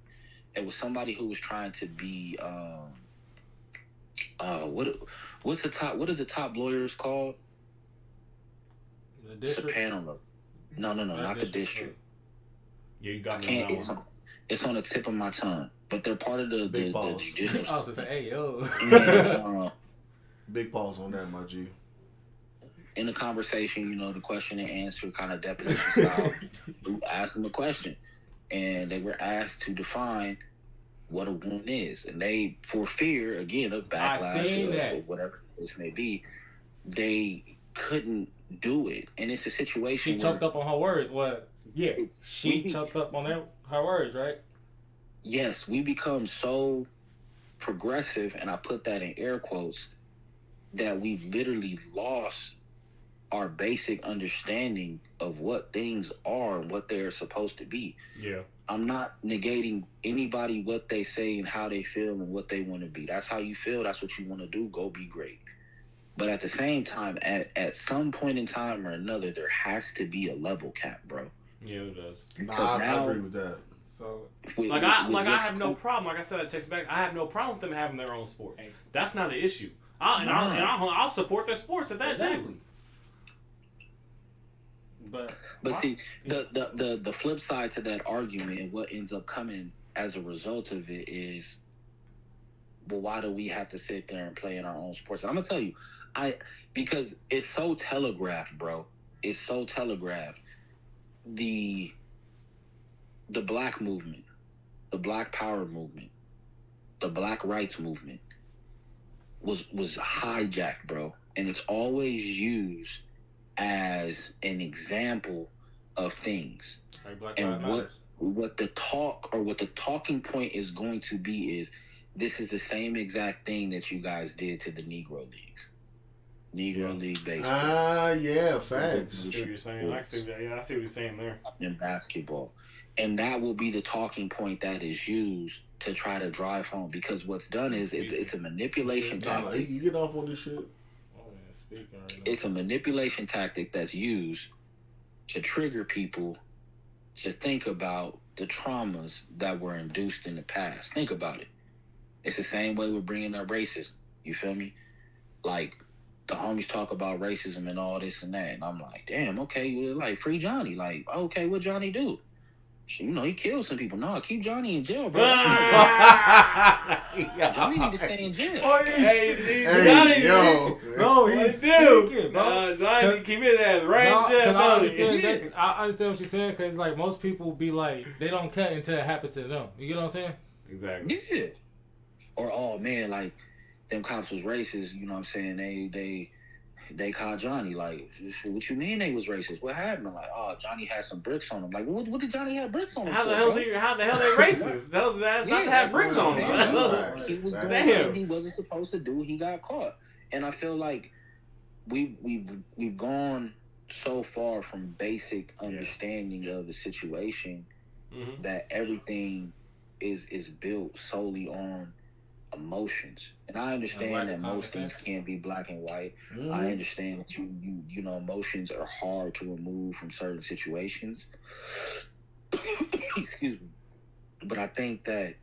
It was somebody who was trying to be, what is the top lawyers called? The district? It's a panel of. No, not the district. Yeah, you got me on that one. It's on the tip of my tongue, but they're part of the judicial. I was gonna say, hey yo. Big pause on that, my G. in the conversation, the question and answer kind of deposition style, we asked them a question, and they were asked to define what a woman is, and they, for fear again of backlash or whatever this may be, they couldn't do it, and it's a situation. She choked up on her words. What? Yeah, she choked up on her words, right? Yes, we become so progressive, and I put that in air quotes, that we've literally lost our basic understanding of what things are and what they're supposed to be. Yeah. I'm not negating anybody, what they say and how they feel and what they want to be. That's how you feel. That's what you want to do. Go be great. But at the same time, at some point in time or another, there has to be a level cap, bro. Yeah, it does. Nah, I agree with that. So, I have no problem. Like I said, I text back. I have no problem with them having their own sports. That's not an issue. I'll support their sports at that too. But see, the flip side to that argument and what ends up coming as a result of it is, well, why do we have to sit there and play in our own sports? And I'm gonna tell you, because it's so telegraphed, bro. It's so telegraphed. The black movement, the black power movement, the black rights movement was hijacked, bro, and it's always used as an example of things. And what the talking point is going to be is, this is the same exact thing that you guys did to the Negro Leagues. League baseball. Yeah, facts. I see what you're saying. I see what you're saying there. In basketball. And that will be the talking point that is used to try to drive home, because what's done is it's a manipulation tactic. You get off on this shit. It's a manipulation tactic that's used to trigger people to think about the traumas that were induced in the past. Think about it. It's the same way we're bringing up racism. You feel me? Like, the homies talk about racism and all this and that, and I'm like, damn, okay, like, free Johnny. Like, okay, what Johnny do? He killed some people. No, keep Johnny in jail, bro. Johnny need to stay in jail. Johnny, no, he's speaking, bro. Johnny, keep it as jail. I understand what you're saying, because like most people be like, they don't cut until it happens to them. You get what I'm saying? Exactly. Yeah. Or, oh man, like, them cops was racist. You know what I'm saying? They called Johnny, like, what you mean they was racist? What happened? Like, oh, Johnny had some bricks on him. Like, what did Johnny have bricks on him? How the hell they racist? That's not to have bricks on him. He was doing what he wasn't supposed to do. He got caught. And I feel like we've gone so far from basic understanding of the situation that everything is built solely on emotions. And I understand that most things can't be black and white. I understand that you know, emotions are hard to remove from certain situations. Excuse me. But I think that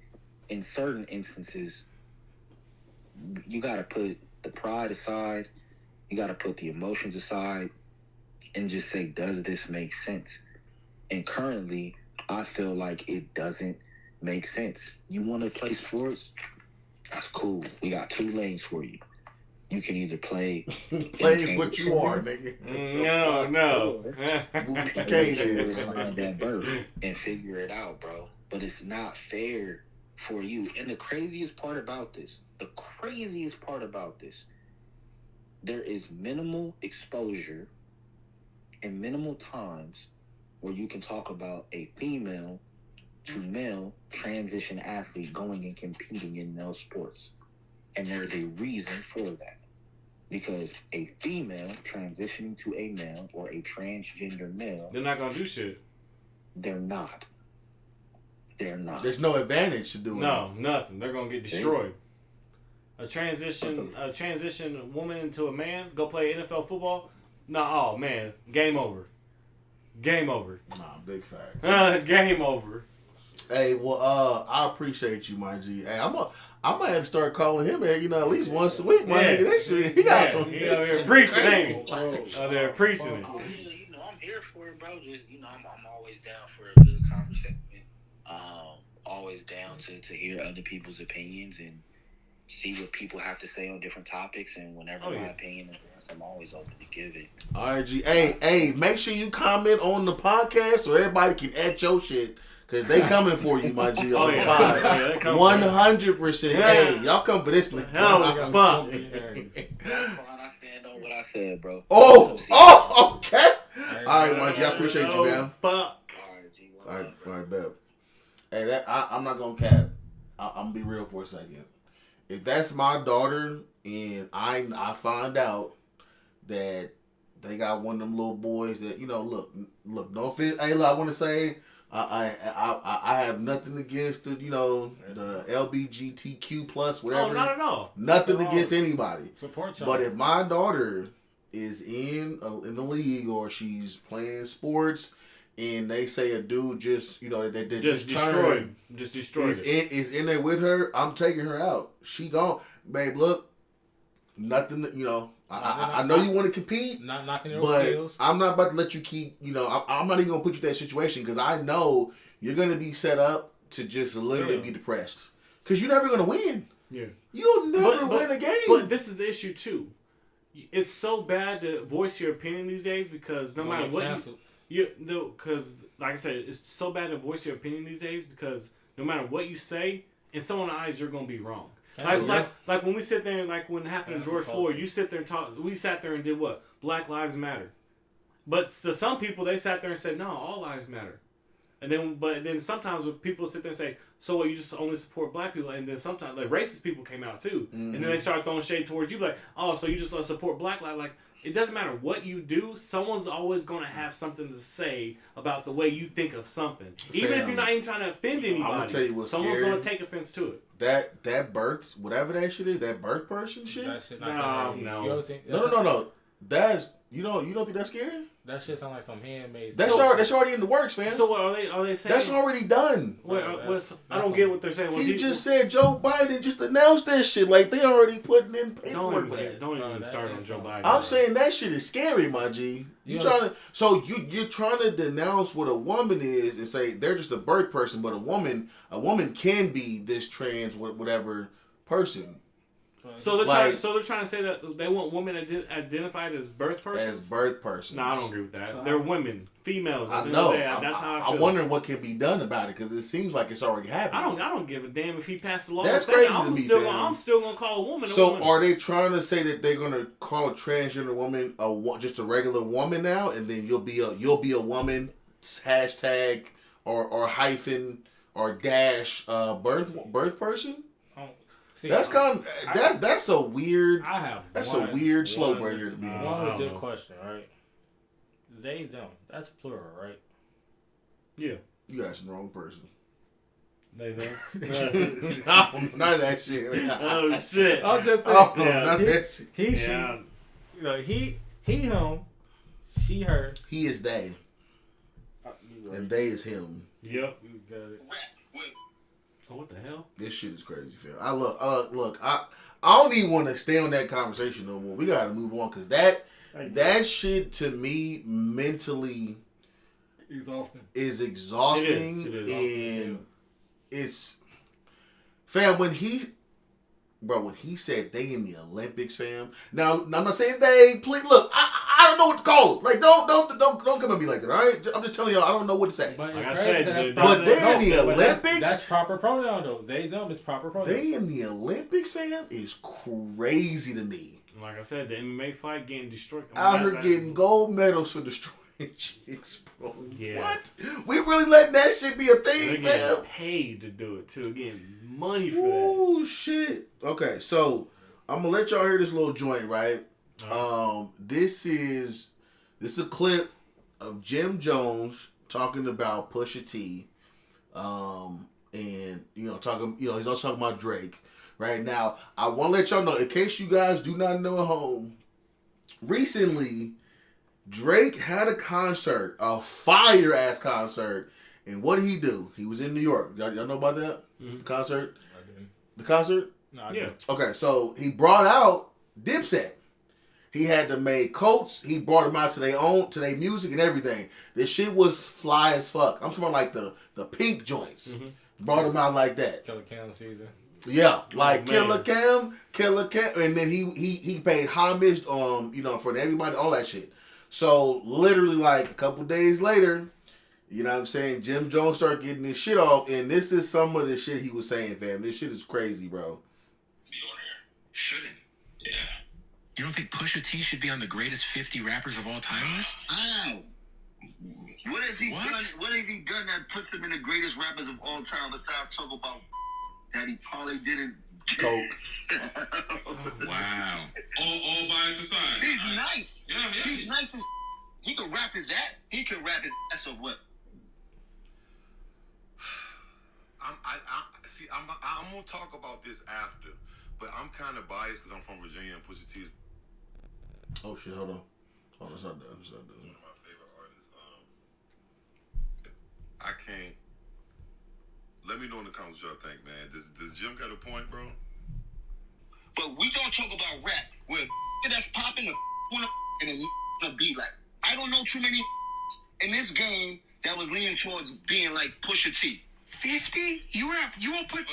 in certain instances, you got to put the pride aside, you got to put the emotions aside, and just say, does this make sense? And currently, I feel like it doesn't make sense. You want to play sports? That's cool. We got 2 lanes for you. You can either play what you are, nigga. No. You can't find that bird and figure it out, bro. But it's not fair for you. And the craziest part about this, there is minimal exposure and minimal times where you can talk about a female to male transition athlete going and competing in those sports. And there's a reason for that. Because a female transitioning to a male or a transgender male, they're not going to do shit. They're not. There's no advantage to doing No, nothing. They're going to get destroyed. A transition woman into a man, go play NFL football? Oh man, game over. Nah, big facts. Game over. Hey, well, I appreciate you, my G. Hey, I might have to start calling him, at least once a week, my nigga. That shit, he got some. He out here preaching, ain't he? Out there preaching it. I'm here for it, bro. Just, I'm always down for a good conversation. Always down to hear other people's opinions, and see what people have to say on different topics, and whenever my opinion is, I'm always open to give it. All right, G. Hey, make sure you comment on the podcast so everybody can add your shit. Cause they coming for you, my G. 100%. Hey, y'all come for this. Fuck. I stand on what I said, bro. Oh, okay. All right, my G. I appreciate you, man. Fuck. All right, G. All right, bet. Hey, I'm not gonna cap. I'm gonna be real for a second. If that's my daughter and I find out that they got one of them little boys that look, no offense. Hey, look, I want to say. I have nothing against the the LGBTQ plus whatever. Oh, not at all. Nothing against anybody. Support y'all. But if my daughter is in the league or she's playing sports and they say a dude just they just destroyed is in there with her, I'm taking her out. She gone, babe. Look, nothing. I know you want to compete, not knocking your but skills. I'm not about to let you keep. I'm not even gonna put you in that situation because I know you're gonna be set up to just literally be depressed because you're never gonna win. Yeah, you'll never win a game. But this is the issue too. It's so bad to voice your opinion these days because no matter what because like I said, it's so bad to voice your opinion these days because no matter what you say, in someone's eyes, you're gonna be wrong. Like when we sit there and like when it happened to George Floyd, you sit there and talk. We sat there and did what? Black Lives Matter. But to some people, they sat there and said, no, all lives matter. And then sometimes when people sit there and say, so what, you just only support black people? And then sometimes like racist people came out too, and then they start throwing shade towards you, like, oh, so you just support black lives? Like it doesn't matter what you do. Someone's always going to have something to say about the way you think of something, even if you're not even trying to offend anybody. I'm gonna tell you what's someone's scary. going to take offense to it. That birth, whatever that shit is, that birth person shit. That shit No. You ever seen, No. That's you don't think that's scary? That shit sound like some handmade. That's already in the works, fam. So what are they saying? That's already done. I don't get what they're saying. He just said Joe Biden just announced that shit. Like they already putting in paperwork for that. Don't even start on Joe Biden. I'm saying that shit is scary, my G. You're trying to denounce what a woman is and say they're just a birth person, but a woman can be this trans whatever person. So they're trying to say that they want women identified as birth persons. As birth persons. No, I don't agree with that. They're women, females. I know. That's how I feel. I'm wondering what can be done about it because it seems like it's already happening. I don't give a damn if he passed the law. That's crazy to me, fam. I'm still gonna call a woman. So are they trying to say that they're gonna call a transgender woman just a regular woman now, and then you'll be a woman hashtag or hyphen or dash birth person? See, that's that's a weird. A weird slow burner to me. One legit question, right? They them. That's plural, right? Yeah. You got the wrong person. They them. None of that shit. Oh shit! I'm just saying. None of that shit. He, him, she, her. He is they, and they is him. Yep, you got it. Oh, what the hell? This shit is crazy, fam. I don't even want to stay on that conversation no more. We gotta move on because that shit to me mentally is exhausting. It is and it's fam when he said they in the Olympics, fam. Now I'm not saying they. Please look, I don't know what to call it. Like don't come at me like that. All right, I'm just telling y'all I don't know what to say. But like I said, but they're in the Olympics. That's proper pronoun though. They them is proper pronoun. They in the Olympics, fam, is crazy to me. Like I said, the MMA fight getting destroyed. Out here getting gold medals for destroying chicks, bro. Yeah. What? We really letting that shit be a thing, They're getting man? paid to do it too. Getting money for Ooh, shit. Okay, so I'm gonna let y'all hear this little joint, right? This is a clip of Jim Jones talking about Pusha T, and talking. He's also talking about Drake. Right now, I want to let y'all know, in case you guys do not know at home, recently, Drake had a concert, a fire-ass concert, and what did he do? He was in New York. Y'all know about that? Mm-hmm. The concert? I didn't. The concert? No, I didn't. Okay, so he brought out Dipset. He had them made coats. He brought them out to their music and everything. This shit was fly as fuck. I'm talking about like the pink joints. Mm-hmm. Brought them out like that. Killer Cam season. Yeah, like Killer Cam, and then he paid homage, for everybody, all that shit. So literally, like a couple days later, you know what I'm saying, Jim Jones started getting this shit off, and this is some of the shit he was saying, fam. This shit is crazy, bro. Be on here. Shouldn't. Yeah. You don't think Pusha T should be on the greatest 50 rappers of all time list? Ow. What has he done? What has he done that puts him in the greatest rappers of all time besides talk about that he probably didn't coke? Wow. All by his side. He's nice. Yeah. He's nice as he can rap his ass. He can rap his ass off what? I'm gonna talk about this after, but I'm kind of biased because I'm from Virginia and Pusha T. Oh shit! Hold on. Oh, that's not done. That's not done. One of my favorite artists. I can't. Let me know in the comments what y'all think, man. Does Jim got a point, bro? But we don't talk about rap where that's popping and a beat like. I don't know too many in this game that was leaning towards being like Pusha T. 50? You won't put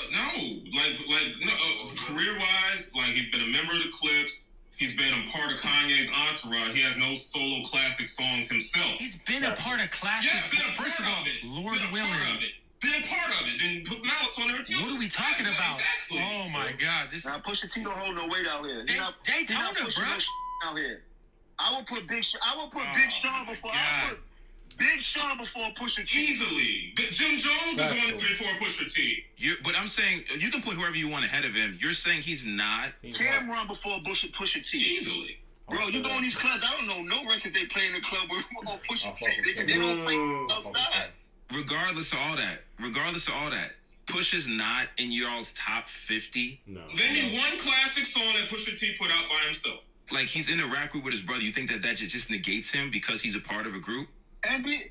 career wise, like he's been a member of the Clips. He's been a part of Kanye's entourage. He has no solo classic songs himself. He's been a part of classic. Yeah, been a First of part all, of it. Lord Been a willing. part of it. Been a part of it. Then put Malice on there too. What are we talking about? Exactly. Oh my God! This Now Pusha T don't hold no weight out here. Daytona, bro. Out here. I will put Big Sean before. I would put Big Sean before Pusha T. Easily. But Jim Jones is the one before Pusha T. But I'm saying you can put whoever you want ahead of him. You're saying he's not. Cameron before Pusha T. Easily. Bro, you go in these clubs. I don't know no records they play in the club with Pusha T. They don't play outside. Regardless of all that, Push is not in y'all's top 50. No. Then he one classic song that Pusha T put out by himself. Like he's in a rap group with his brother. You think that just negates him because he's a part of a group? NBA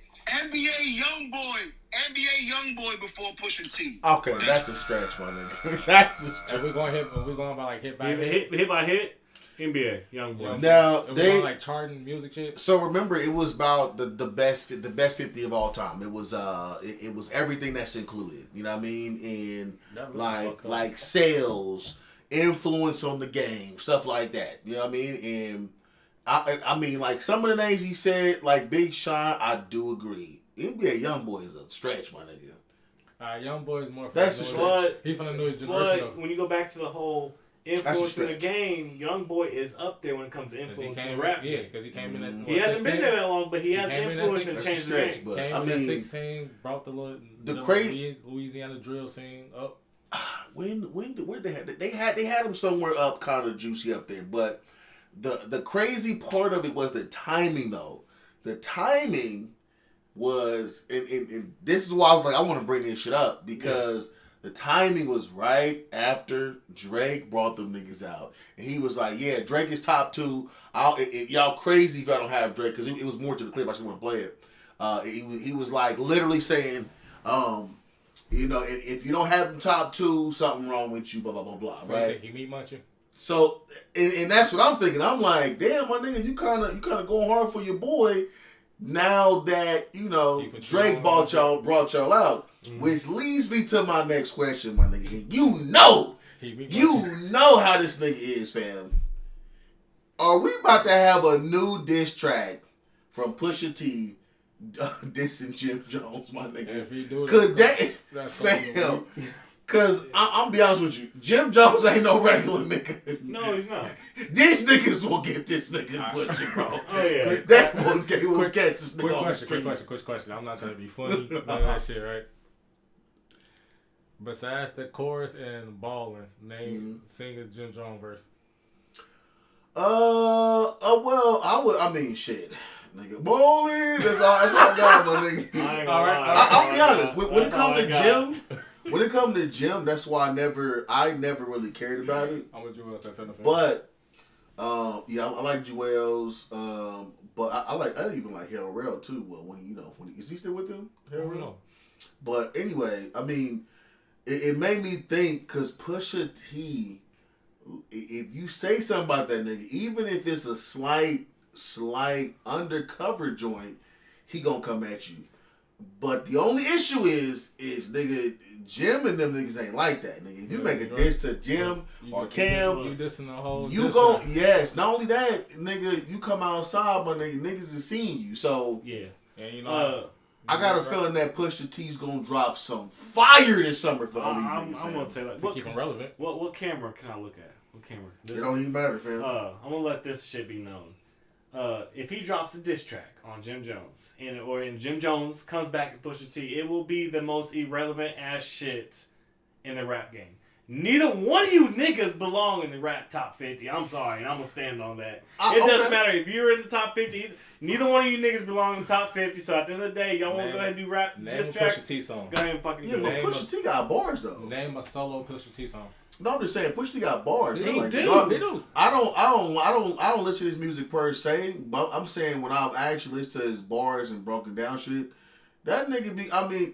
Youngboy before Pusha T. Okay, that's a stretch, my nigga. That's a stretch. Are we going by like hit by hit by hit? NBA Youngboy. Now they going like charting music shit. So remember, it was about the best 50 of all time. It was everything that's included. You know what I mean? And like sales, influence on the game, stuff like that. You know what I mean? And I mean, like some of the names he said, like Big Sean, I do agree. NBA Youngboy is a stretch, my nigga. Youngboy is more. That's a stretch. He's from the new generation. But when you go back to the whole influence in the game, Youngboy is up there when it comes to influence in the rap. Yeah, because he came in as he hasn't been there that long, but he has influence and changed the game. But came in at 16, brought the crazy Louisiana drill scene up. Where they had him somewhere up, kind of juicy up there, but. The crazy part of it was the timing, though. The timing was, and this is why I was like, I want to bring this shit up because the timing was right after Drake brought them niggas out, and he was like, "Yeah, Drake is top 2. Y'all crazy if I don't have Drake," because it was more to the clip. I just want to play it. He was like literally saying, if you don't have them top 2, something wrong with you, blah blah blah blah. So right? You think he meat munching? So, and that's what I'm thinking. I'm like, damn, my nigga, you kind of going hard for your boy now that, Drake brought y'all out. Mm-hmm. Which leads me to my next question, my nigga. You know how this nigga is, fam. Are we about to have a new diss track from Pusha T dissing Jim Jones, my nigga? If he do that's fam. Cause I'm be honest with you, Jim Jones ain't no regular nigga. No, he's not. These niggas will get this nigga Pusha, bro. Oh yeah. That will catch this nigga. Quick question. I'm not trying to be funny. None of that shit, right? Besides the chorus and balling, sing a Jim Jones verse. Shit. Nigga, bowling. That's all I got, my nigga. I'll be honest. When it comes to Jim, that's why I never really cared about it. I'm with Joel's at center. But I like Joel's. But I even like Hell Rell too. Well, when is he still with them? Hell Rell. But anyway, I mean, it made me think because Pusha T, if you say something about that nigga, even if it's a slight undercover joint, he gonna come at you. But the only issue is nigga, Jim and them niggas ain't like that, nigga. If you make a diss to Jim or Cam, you dissing the whole. You go, yes. Not only that, nigga, you come outside, my nigga, niggas is seeing you. So yeah, and you know. I got a feeling that Pusha T's gonna drop some fire this summer for all these niggas. I'm gonna tell you, like, to keep them relevant. What camera can I look at? What camera? It don't even matter, fam. I'm gonna let this shit be known. If he drops a diss track on Jim Jones, and Jim Jones comes back and Pusha T, it will be the most irrelevant ass shit in the rap game. Neither one of you niggas belong in the rap top 50. I'm sorry, and I'm gonna stand on that. It doesn't matter if you're in the top 50. Neither one of you niggas belong in the top 50. So at the end of the day, y'all want to go ahead and do rap diss tracks? Pusha T song. Go ahead and fucking do it. Yeah, but Pusha T got bars though. Name a solo Pusha T song. No, I'm just saying Pusha T got bars. He like, do. I don't listen to his music per se, but I'm saying when I've actually listened to his bars and broken down shit, that nigga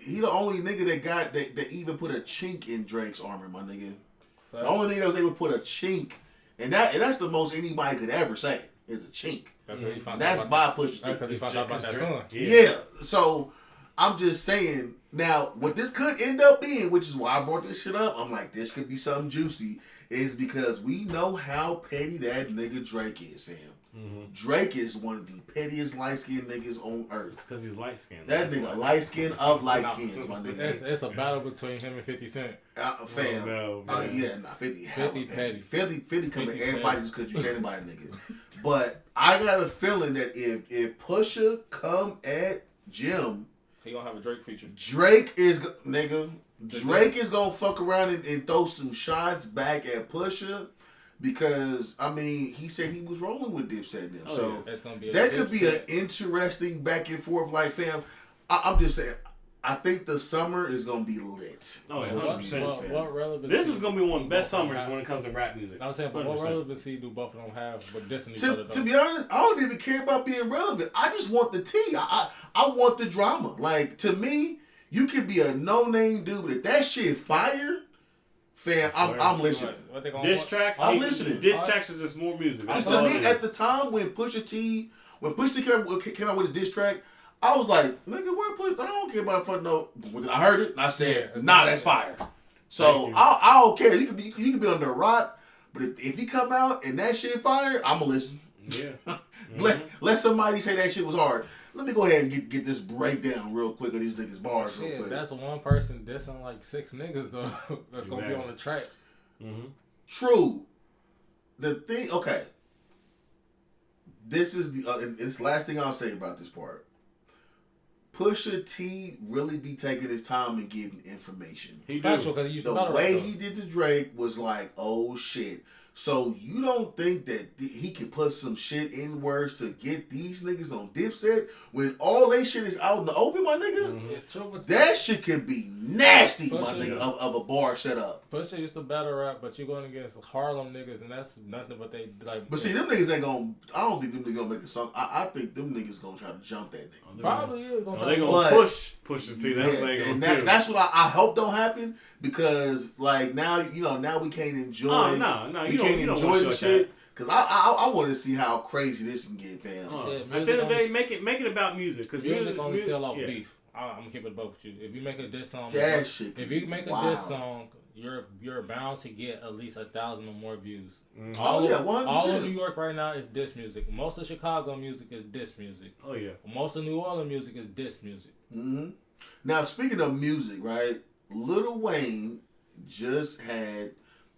he the only nigga that even put a chink in Drake's armor, my nigga. The only nigga that was able to put a chink, and that's the most anybody could ever say is a chink. That's by Pusha T. That's because he found out about that song. Yeah. So I'm just saying. Now, what this could end up being, which is why I brought this shit up, I'm like, this could be something juicy, is because we know how petty that nigga Drake is, fam. Mm-hmm. Drake is one of the pettiest light-skinned niggas on earth. Because he's light-skinned. That nigga light-skinned of light-skins, my nigga. It's a battle between him and 50 Cent. Fam. No, 50 petty. 50 come to everybody just because you can't anybody, nigga. But I got a feeling that if Pusha come at Jim, he gonna have a Drake feature. Drake is gonna fuck around and throw some shots back at Pusha because he said he was rolling with Dipset and them. So that's gonna be that could be an interesting back and forth. Like, fam, I'm just saying. I think the summer is gonna be lit. Oh yeah, 100%. What relevancy? This is gonna be one of the best summers when it comes to rap music. I'm saying, but what relevancy do both of them have with dissing each other? To be honest, I don't even care about being relevant. I just want the tea. I want the drama. Like, to me, you could be a no-name dude, but if that shit fire, fam, I'm listening. Diss tracks, I'm listening. Diss tracks is just more music. Because to me, at the time when Pusha T came out with his diss track, I was like, nigga, where Pusha? I don't care about fucking no. I heard it and I said, nah, that's fire. So I don't care. You could be under a rock, but if he come out and that shit fire, I'ma listen. Yeah. Let somebody say that shit was hard. Let me go ahead and get this breakdown real quick of these niggas' bars real quick. That's one person dissing like 6 niggas though. That's gonna be on the track. Mm-hmm. True. The thing, okay. This is this last thing I'll say about this part. Pusha T really be taking his time and getting information. He factual because he used the way he did to Drake was like, oh shit. So you don't think that he can put some shit in words to get these niggas on Dipset when all they shit is out in the open, my nigga? Mm-hmm. That shit could be nasty, my nigga, of a bar setup. Pusha used to battle rap, but you're going against Harlem niggas, and that's nothing but they like. But see, them niggas ain't gonna. I don't think them niggas gonna make a song. I think them niggas gonna try to jump that nigga. Probably is gonna try. They gonna push it. See, that's what they gonna do. That's what I hope don't happen because like now we can't enjoy. Oh no, you can't enjoy the shit. Because I want to see how crazy this can get, fam. At the end of the day, make it about music. Because music only sell off beef. I'm gonna keep it above with you. If you make a diss song, diss song, you're bound to get at least 1,000 or more views. Mm-hmm. All of New York right now is diss music. Most of Chicago music is diss music. Oh yeah. Most of New Orleans music is diss music. Mm-hmm. Now speaking of music, right? Lil Wayne just had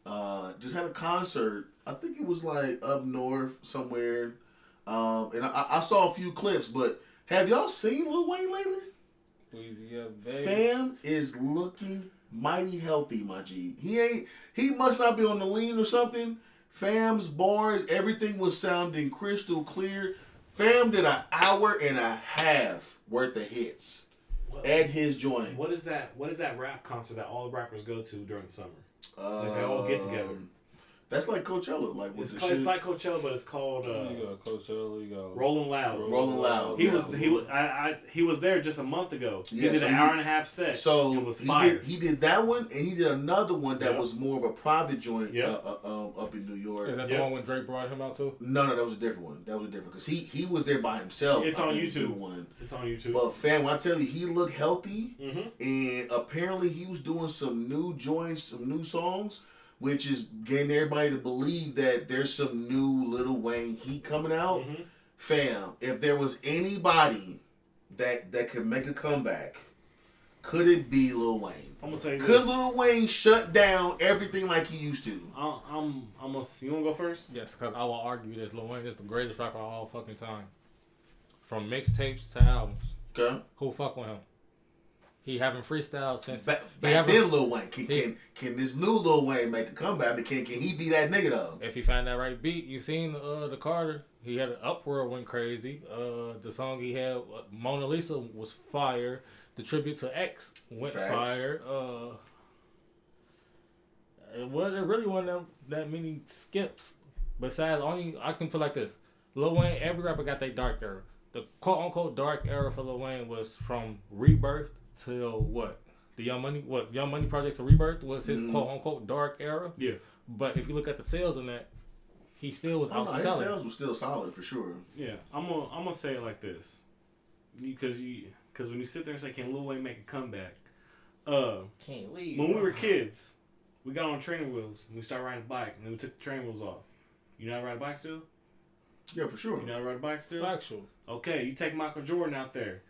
a concert. I think it was like up north somewhere, and I saw a few clips. But have y'all seen Lil Wayne lately? Fam is looking mighty healthy, my G. He must not be on the lean or something. Fam's bars, everything was sounding crystal clear. Fam did an hour and a half worth of hits at his joint. What is that rap concert that all the rappers go to during the summer? Like they all get together. That's like Coachella. Like it's like Coachella, but it's called you got Coachella. You got Rolling Loud. Rolling Loud. He was there just a month ago. He did an hour and a half set. So it was fire. He did that one, and he did another one that was more of a private joint up in New York. Is that the one when Drake brought him out too? No, that was a different one. That was different because he was there by himself. It's on YouTube. It's on YouTube. But fam, when I tell you, he looked healthy, and apparently he was doing some new joints, some new songs, which is getting everybody to believe that there's some new Lil Wayne heat coming out. Fam, if there was anybody that could make a comeback, could it be Lil Wayne? I'm gonna tell you could Lil Wayne shut down everything like he used to? You wanna go first? Yes, because I will argue that Lil Wayne is the greatest rapper of all fucking time. From mixtapes to albums. Okay. Who fuck with him? He having freestyle since back then. Lil Wayne can this new Lil Wayne make a comeback? I mean, can he be that nigga though? If he find that right beat, you seen the Carter? He had an Uproar went crazy. The song he had Mona Lisa was fire. The tribute to X went fire. It really wasn't that many skips. Besides, I can put like this: Lil Wayne, every rapper got their dark era. The quote unquote dark era for Lil Wayne was from Rebirth till what? The Young Money Project to Rebirth was his quote unquote dark era. Yeah. But if you look at the sales in that, he still was outselling. His sales were still solid for sure. Yeah, I'm gonna say it like this, because when you sit there and say, "Can Lil Wayne make a comeback?" Can't leave. When we were kids, we got on training wheels and we started riding a bike, and then we took the training wheels off. You know how to ride a bike still? Yeah, for sure. You know how to ride a bike still? Factual. Okay, you take Michael Jordan out there.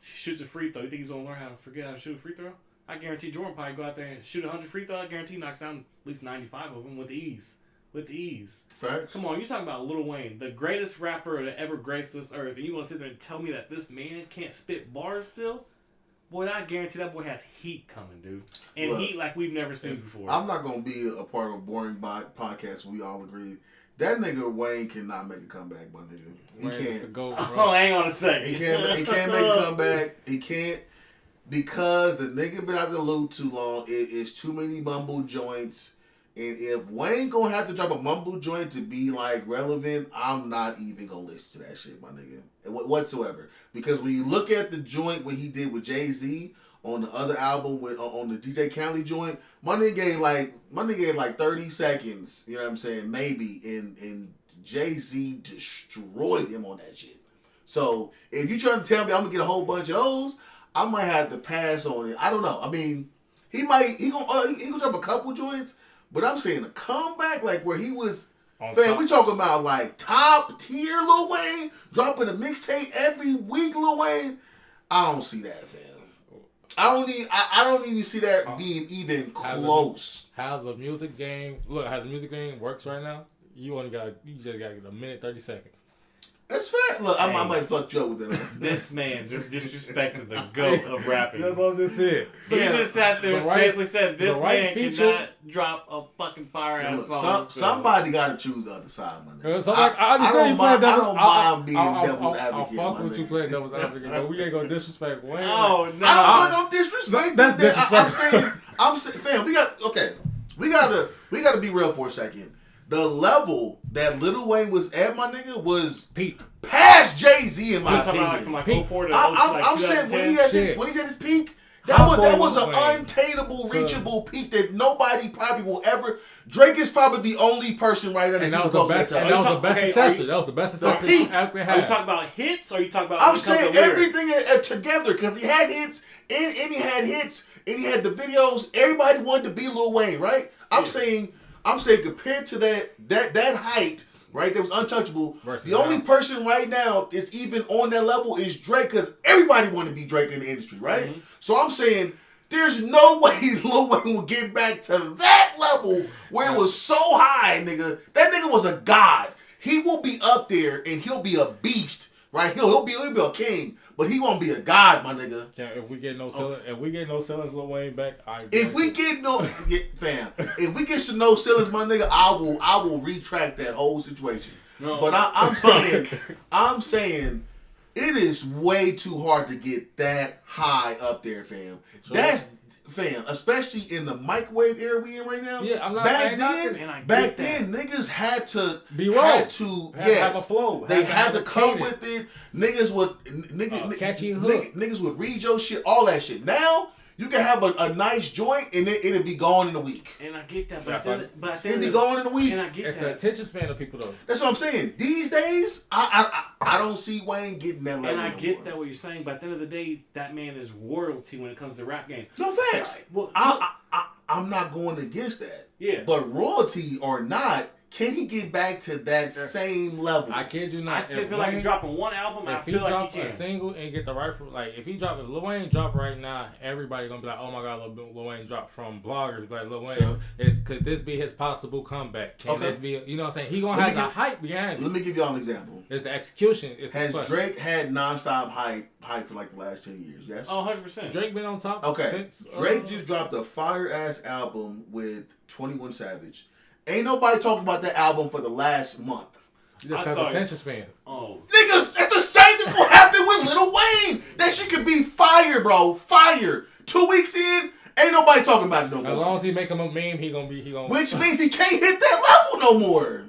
He shoots a free throw. You think he's gonna learn how to shoot a free throw? I guarantee Jordan probably go out there and shoot 100 free throws. I guarantee he knocks down at least 95 of them with ease. Facts. Come on, you're talking about Lil Wayne, the greatest rapper to ever grace this earth, and you want to sit there and tell me that this man can't spit bars still? Boy, I guarantee that boy has heat coming, dude. And heat like we've never seen before. I'm not going to be a part of a boring podcast. We all agree. That nigga Wayne cannot make a comeback, my nigga. He can't. Hang on a second. He can't make a comeback. He can't because the nigga been out the loop too long. It is too many mumble joints. And if Wayne gonna have to drop a mumble joint to be like relevant, I'm not even gonna listen to that shit, my nigga, whatsoever. Because when you look at the joint what he did with Jay-Z on the other album on the DJ Khaled joint, my nigga gave like 30 seconds, you know what I'm saying, maybe, and Jay-Z destroyed him on that shit. So if you trying to tell me I'm gonna get a whole bunch of those, I might have to pass on it. I don't know. I mean, he gonna drop a couple joints. But I'm saying a comeback, like where he was, we talking about like top tier Lil Wayne, dropping a mixtape every week, Lil Wayne. I don't see that, fam. I don't even see that being even close. How the music game works right now, you just gotta get a minute 30 seconds. That's fact. Look, I might fuck you up with that. This man just disrespected the GOAT of rapping. That's what I just said. He just sat there and basically said, this man cannot drop a fucking fire-ass song. Somebody got to choose the other side, my nigga. I understand you playing devil's advocate. I don't mind being devil's advocate, I'll fuck with you playing devil's advocate, but we ain't going to disrespect Wayne. Oh, no. I don't feel like I'm disrespecting. That's disrespectful. I'm saying, fam, we gotta be real for a second. The level that Lil Wayne was at, my nigga, was peak. Past Jay-Z in my opinion. From like 04 to I'm saying when he's at his peak, that was an unattainable, reachable peak that nobody probably will ever. Drake is probably the only person right now. And that was the best. And that was the best successor. That was the best successor. Are you talking about hits, or are you talking about? I'm saying everything together because he had hits and he had hits and he had the videos. Everybody wanted to be Lil Wayne, right? I'm saying compared to that height, right, that was untouchable. The only person right now that's even on that level is Drake, because everybody want to be Drake in the industry, right? Mm-hmm. So I'm saying there's no way Lil Wayne will get back to that level where it was so high, nigga. That nigga was a god. He will be up there and he'll be a beast, right? He'll be a king. But he won't be a god, my nigga. Yeah, if we get no ceilings, Lil Wayne back, if we get some no ceilings, my nigga, I will retract that whole situation. No. But I'm saying, it is way too hard to get that high up there, fam. Sure. fam, especially in the microwave era we in right now. Yeah, I'm not back then, niggas had to have a flow. They had to come with it. Niggas would catchy hook. Niggas would read your shit, all that shit. Now you can have a nice joint and it'll be gone in a week. And I get that, but it'll be gone in a week. And I get it's that. the attention span of people though. That's what I'm saying. These days, I don't see Wayne getting that level. And I get that what you're saying, but at the end of the day, that man is royalty when it comes to rap game. No facts. Well, I'm not going against that. Yeah. But royalty or not, can he get back to that same level? I kid you not. I feel like he's dropping one album. If he drop a single and get the right, like if Lil Wayne drop right now, everybody gonna be like, oh my god, Lil Wayne dropped from bloggers. Like Lil Wayne, could this be his possible comeback? Can this be? You know what I'm saying? He gonna have the hype behind it. Let me give y'all an example. It's the execution. Has Drake had nonstop hype for like the last 10 years? Yes. Oh, 100%. Drake been on top. Okay. Since, Drake just dropped a fire ass album with 21 Savage. Ain't nobody talking about that album for the last month. Just because attention span. Oh. Niggas, that's the same that's gonna happen with Lil Wayne. That shit could be fire, bro. Fire. 2 weeks in, ain't nobody talking about it no more. As long as he make him a meme, he gonna. Which means he can't hit that level no more.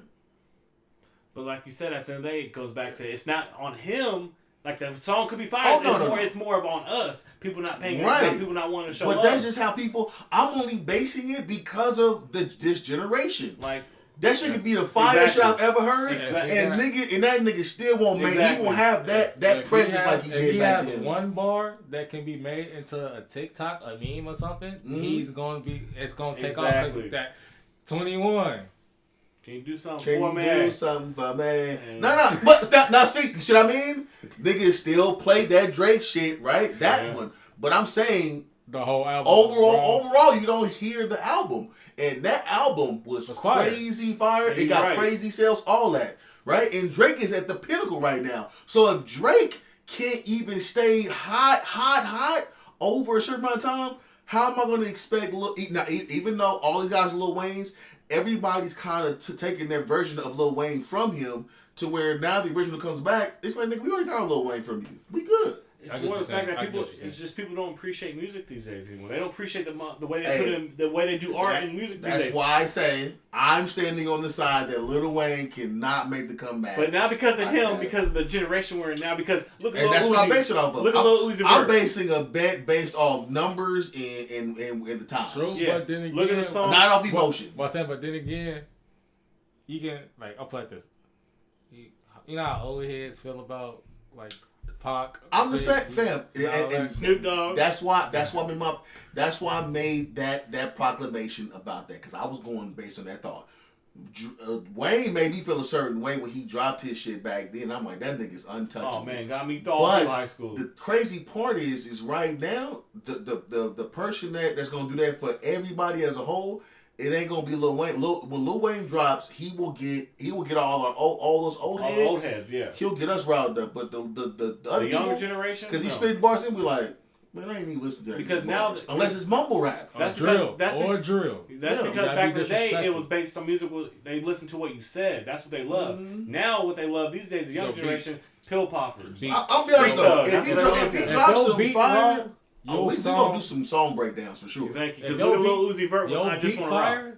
But like you said, at the end of the day, it goes back to it's not on him. Like the song could be fire. It's more of on us. People not paying attention. People not wanting to show up. But that's just how people. I'm only basing it because of this generation. Like that shit could be the finest shit I've ever heard. Exactly. And that nigga still won't make. He won't have that presence like he did back then. If he has one bar that can be made into a TikTok, a meme or something, he's gonna be. It's gonna take off. That 21. Can you do something for me? Can you do something for me? No. But now see, shit I mean? Niggas still play that Drake shit, right? That one. But I'm saying the whole album. Overall, you don't hear the album. And that album was crazy fire. It got crazy sales, all that. Right? And Drake is at the pinnacle right now. So if Drake can't even stay hot over a certain amount of time, how am I going to expect even though all these guys are Lil Wayne's, everybody's kind of taking their version of Lil Wayne from him to where now the original comes back. It's like, nigga, we already got Lil Wayne from you. We good. It's more the fact that people don't appreciate music these days anymore. They don't appreciate the way they put in, the way they do art and music these days. That's why I say I'm standing on the side that Lil Wayne cannot make the comeback. But now because of him, because of the generation we're in now, because look at Lil Uzi. That's what I base it off of. Look at Lil Uzi Vert. I'm basing a bet based off numbers and the times. True, yeah. but then again, look at the song. Not off emotion. But then again, you can I'll put this. You know how old heads feel about Pac. I'm the same, fam. And Snoop Dogg. That's why I made that proclamation about that, because I was going based on that thought. Wayne made me feel a certain way when he dropped his shit back then. I'm like, that nigga's untouchable. Oh man, got me thrown through high school. The crazy part is right now the person that's gonna do that for everybody as a whole. It ain't gonna be Lil Wayne. When Lil Wayne drops, he will get all those old heads. Old heads, yeah. He'll get us riled up, but the other younger generation, because he's spitting bars, and we like, man, I ain't even listening to that. Because now, unless it's mumble rap, that's drill. That's drill. That's because back in the day it was based on music. They listened to what you said. That's what they love. Mm-hmm. Now what they love these days, the younger generation, pill poppers. I'll be honest though, if he drops some fire. We gonna do some song breakdowns for sure. Exactly. Because look at Lil Uzi Vert. I just want to rock.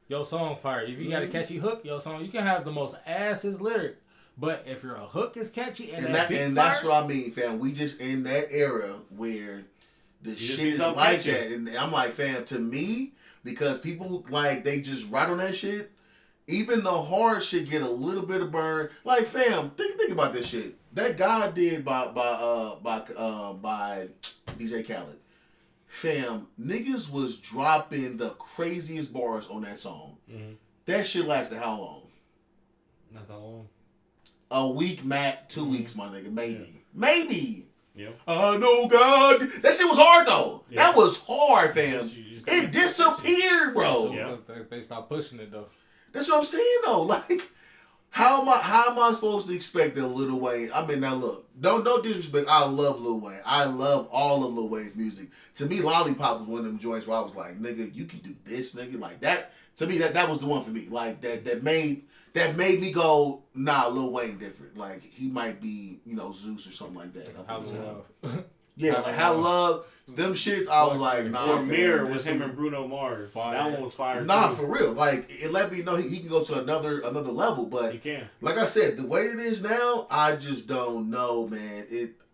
Your song fire. If you got a catchy hook, your song, you can have the most asses lyric. But if your hook is catchy and that's what I mean, fam. We just in that era where the shit is like that, and I'm like, fam, to me, because people they just write on that shit. Even the hard shit get a little bit of burn. Like, fam, think about this shit. That guy did by DJ Khaled. Fam, niggas was dropping the craziest bars on that song. Mm-hmm. That shit lasted how long? Not that long. A week, Matt. 2 weeks, my nigga. Maybe. Yeah. I know God. That shit was hard though. Yeah. That was hard, fam. It disappeared, bro. Yeah. They stopped pushing it though. That's what I'm saying though. Like, how am I supposed to expect that Lil Wayne? I mean, now look, don't disrespect. I love Lil Wayne. I love all of Lil Wayne's music. To me, Lollipop was one of them joints where I was like, nigga, you can do this, nigga. Like that. To me, that was the one for me. Like that made me go, nah, Lil Wayne different. Like he might be, Zeus or something like that. How Love. Yeah, like How Love. Them shits, I was like, nah. Or Mirror was him and Bruno Mars. Fire. That one was fire. Nah, too. for real. Like, it let me know he can go to another level. But he can. Like I said, the way it is now, I just don't know, man.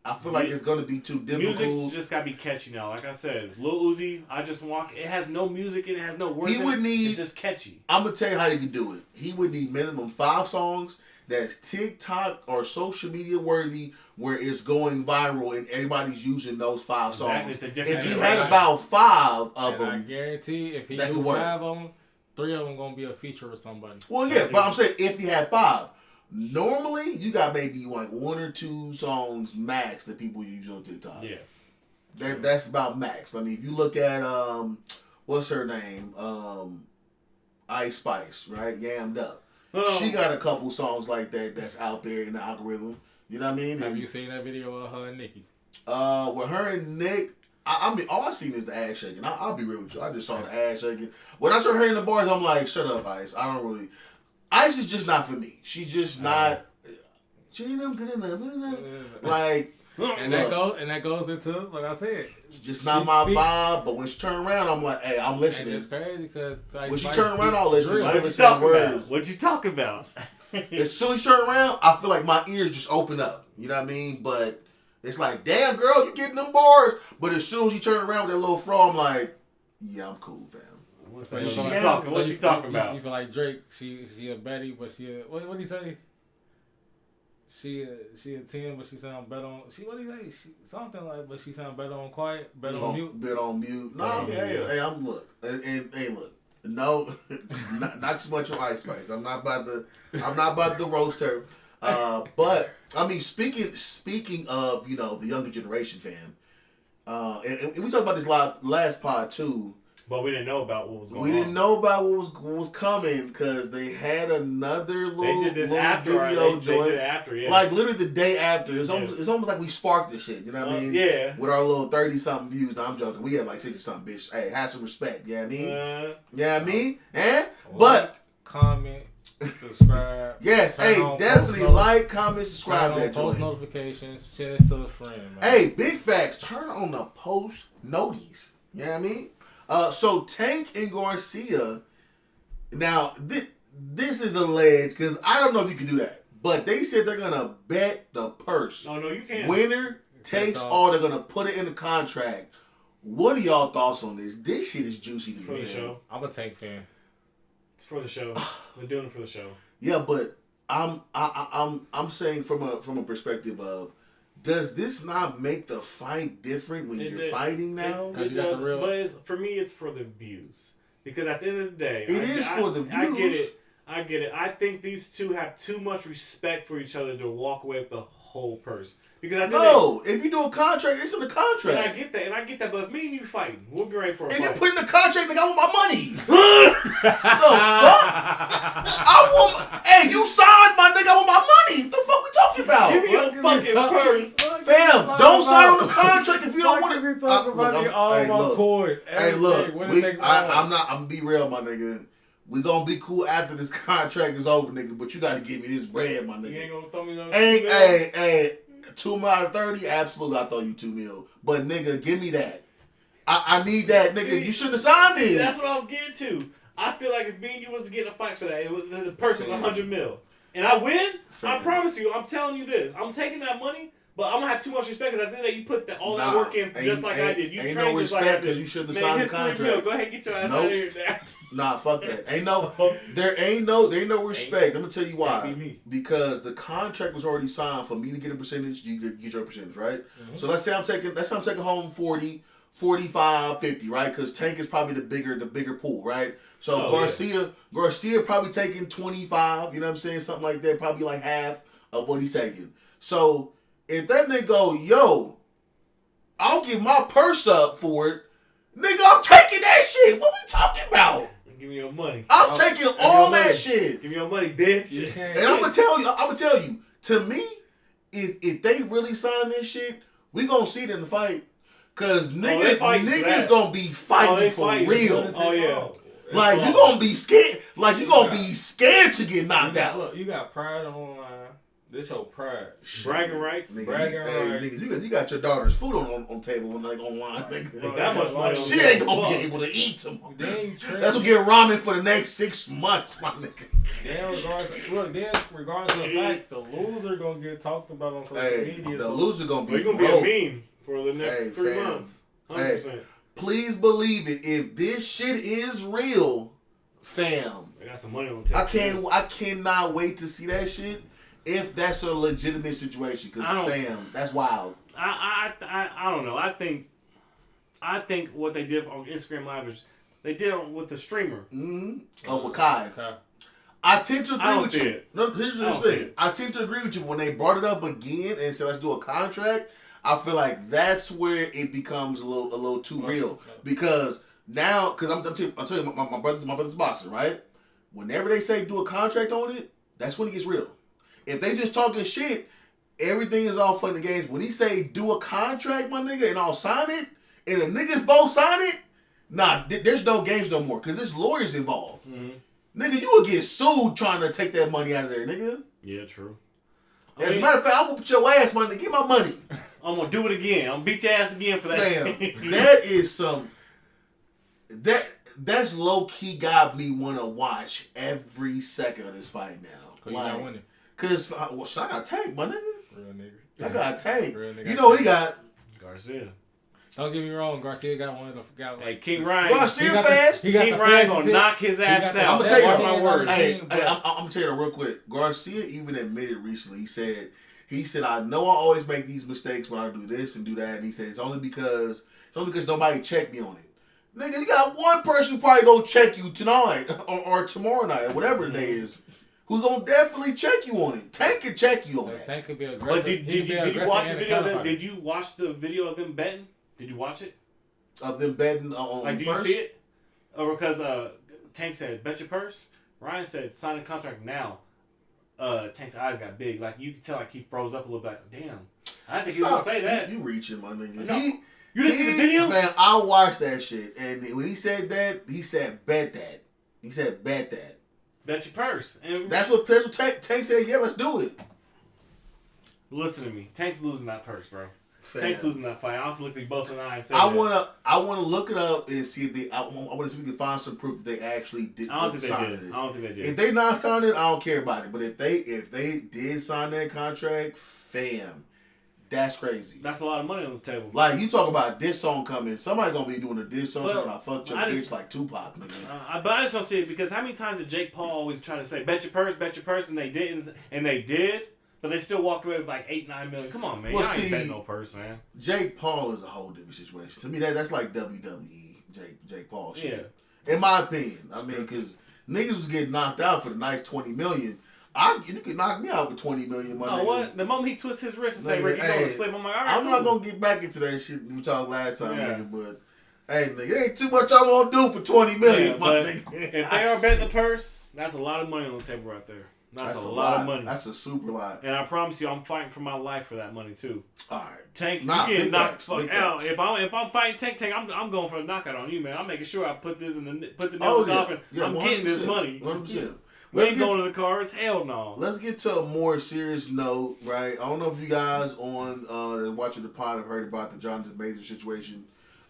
I feel like it's gonna be too difficult. Music just gotta be catchy now. Like I said, Lil Uzi, I Just Walk. It has no music in it. Has no words. It's just catchy. I'm gonna tell you how you can do it. He would need minimum 5 songs that's TikTok or social media worthy, where it's going viral and everybody's using those 5 songs. Exactly. If he had about 5 of them, I guarantee if he do 5 of them, 3 of them gonna be a feature with somebody. Well, yeah, but I'm saying if he had 5. Normally, you got maybe like 1 or 2 songs max that people use on TikTok. Yeah. That's about max. I mean, if you look at, what's her name? Ice Spice, right? Yammed Up. She got a couple songs like that that's out there in the algorithm. You know what I mean? Have you seen that video of her and Nicki? With her and Nick, I mean, all I seen is the ass shaking. I'll be real with you. I just saw the ass shaking. When I saw her in the bars, I'm like, shut up, Ice. I don't really... Ice is just not for me. She's just not... She ain't them good enough. Like... And that goes into, like I said, it's just not my vibe. But when she turn around, I'm like, hey, I'm listening. And it's crazy because when she turn around, I'll listen. What you talking about? What you talking about? As soon as she turn around, I feel like my ears just open up. You know what I mean? But it's like, damn, girl, you getting them bars. But as soon as she turn around with that little fro, I'm like, yeah, I'm cool, fam. What you talking about? You feel like Drake? She a Betty, but what do you say? She a 10, but she sound better on. What do you say? Something like, but she sound better on quiet, better on mute. Better on mute. No, hey, I'm look, and look. No, not too much on Ice Spice. I'm not about to roast her. But I mean, speaking of the younger generation, fam. And we talked about this last pod too. But we didn't know about what was going on. We didn't know about what was coming because they had another little, they did this little after, video they joint. did it after, yeah. Like literally the day after. It's almost like we sparked this shit. You know what I mean? Yeah. With our little 30-something views. No, I'm joking. We had like 60-something, bitch. Hey, have some respect. You know what I mean? You know what I mean? But comment, subscribe. Yes. Hey, definitely like, comment, subscribe. Turn on post notifications. Send it to a friend. Man. Hey, big facts. Turn on the post noties. You know what I mean? So Tank and Garcia, now this is alleged because I don't know if you can do that, but they said they're gonna bet the purse. Oh no, you can't. Winner takes all. They're gonna put it in the contract. What are y'all thoughts on this? This shit is juicy to me. For the show, I'm a Tank fan. It's for the show. We're doing it for the show. Yeah, but I'm saying from a perspective of, does this not make the fight different when you're fighting now? It does, but for me, it's for the views. Because at the end of the day, it is for the views. I get it. I think these two have too much respect for each other to walk away with the whole purse. Because if you do a contract, it's in the contract. And I get that. But if me and you fighting, we'll be ready for a fight. And you put in the contract, like, I want my money. The fuck? Hey, you signed my nigga. I want my money. The fuck we talking about? Give me your fucking purse. Fam, don't sign on the contract if you don't want it. Hey, look. I'm gonna be real, my nigga. We gonna be cool after this contract is over, nigga. But you gotta give me this bread, my nigga. You ain't gonna throw me no. Hey, 2 mil out of 30, absolutely, I'll throw you 2 mil. But nigga, give me that. I need that, nigga. You shouldn't have signed it. That's what I was getting to. I feel like if me and you was to get in a fight for that, the purse was 100 mil, and I win. I promise you, I'm telling you this. I'm taking that money. But I'm gonna have too much respect because I think that you put all that work in just like I did. You ain't trained no just like I did. Because you shouldn't have signed the contract. Go ahead and get your ass out of here now. Nah, fuck that. There ain't no respect. I'm gonna tell you why. Because the contract was already signed for me to get a percentage. You get your percentage, right? Mm-hmm. So let's say I'm taking home 40, 45, 50, right? Because Tank is probably the bigger pool, right? So Garcia probably taking 25. You know what I'm saying? Something like that. Probably like half of what he's taking. So if that nigga go, yo, I'll give my purse up for it, nigga, I'm taking that shit. What we talking about? Give me your money. I'm taking all that shit. Give me your money, bitch. And I'm gonna tell you, to me, if they really sign this shit, we gonna see it in the fight. Cause niggas gonna be fighting for real. Oh yeah. Like you gonna be scared. Like you gonna be scared to get knocked out. Look, you got pride on the line. This your pride. Bragging rights. Nigga, Bragging rights. Niggas, you got your daughter's food on table when like online. Nigga. That much money. She ain't gonna be able to eat tomorrow. That's what get ramen for the next 6 months, my nigga. Then regardless of the fact, the loser gonna get talked about on social media. The loser gonna be gonna broke. be a meme for the next 3 months. 100%. Please believe it. If this shit is real, fam, I got some money on the table. I cannot wait to see that shit. If that's a legitimate situation, because fam, that's wild. I don't know. I think what they did on Instagram Live is they did it with the streamer. Mm-hmm. Oh, with Kai. I tend to agree with you. No, here's the thing. I tend to agree with you when they brought it up again and said let's do a contract. I feel like that's where it becomes a little too real because now I'm telling you my brother's boxer, right? Whenever they say do a contract on it, that's when it gets real. If they just talking shit, everything is all fun and games. When he say do a contract, my nigga, and I'll sign it, and the niggas both sign it, nah, there's no games no more because there's lawyers involved. Mm-hmm. Nigga, you will get sued trying to take that money out of there, nigga. Yeah, true. As a matter of fact, I will put your ass, my nigga. Get my money. I'm gonna do it again. I'm gonna beat your ass again for that. Damn, that is some. That's low key got me wanna watch every second of this fight now. Cause you not winning. Cause I got Tank, my nigga. Real nigga. I got Tank. Real nigga. You know he got Garcia. Don't get me wrong, Garcia got one of the guy. Hey, King Ryan. Garcia fast. King Ryan gonna knock his ass out. I'm gonna tell you my words. Hey, I'm gonna tell you real quick. Garcia even admitted recently. He said, I know I always make these mistakes when I do this and do that. And he said it's only because nobody checked me on it. Nigga, you got one person who probably gonna check you tonight or tomorrow night or whatever the day is. Who's gonna definitely check you on it? Tank can check you on that. Tank could be aggressive. But did you watch the video? Did you watch the video of them betting? Did you watch it? Of them betting on like, did purse? you see it? Or because Tank said bet your purse. Ryan said sign a contract now. Tank's eyes got big. Like you could tell, like he froze up a little bit. Like, damn, I think he was gonna say that. You reaching, my nigga. No. You didn't see the video? Man, I watched that shit, and when he said that, he said bet that. He said bet that. Bet your purse. And that's what Tank said. Yeah, let's do it. Listen to me. Tank's losing that purse, bro. Tank's losing that fight. I also looked at both of them and said I wanna look it up and see if I want to see if we can find some proof that they actually did. I don't think they did. I don't think they did. If they not signed it, I don't care about it. But if they did sign that contract, fam, that's crazy. That's a lot of money on the table. Like you talk about this song coming, somebody gonna be doing a diss song talking about fuck your bitch like Tupac, nigga. But I just don't see it because how many times did Jake Paul always try to say bet your purse, and they didn't, and they did. But they still walked away with like 8-9 million. Come on, man. Well, I ain't betting no purse, man. Jake Paul is a whole different situation. To me, that's like WWE Jake Paul shit. Yeah. In my opinion. I mean, because niggas was getting knocked out for the nice 20 million. You could knock me out for 20 million. Oh, what? The moment he twists his wrist and say, Rick, you going to slip, I'm like, all right, I'm not going to get back into that shit we talked last time, nigga. But, hey, nigga, it ain't too much I want to do for 20 million, my nigga. If they are betting the purse, that's a lot of money on the table right there. That's a lot of money. That's a super lot. And I promise you, I'm fighting for my life for that money too. All right, Tank, you getting knocked fuck out. If I'm fighting Tank, I'm going for a knockout on you, man. I'm making sure I put the nail in the coffin. I'm getting this money. 100%. We ain't going to the cards. Hell no. Let's get to a more serious note, right? I don't know if you guys on watching the pod have heard about the Jonathon Major situation.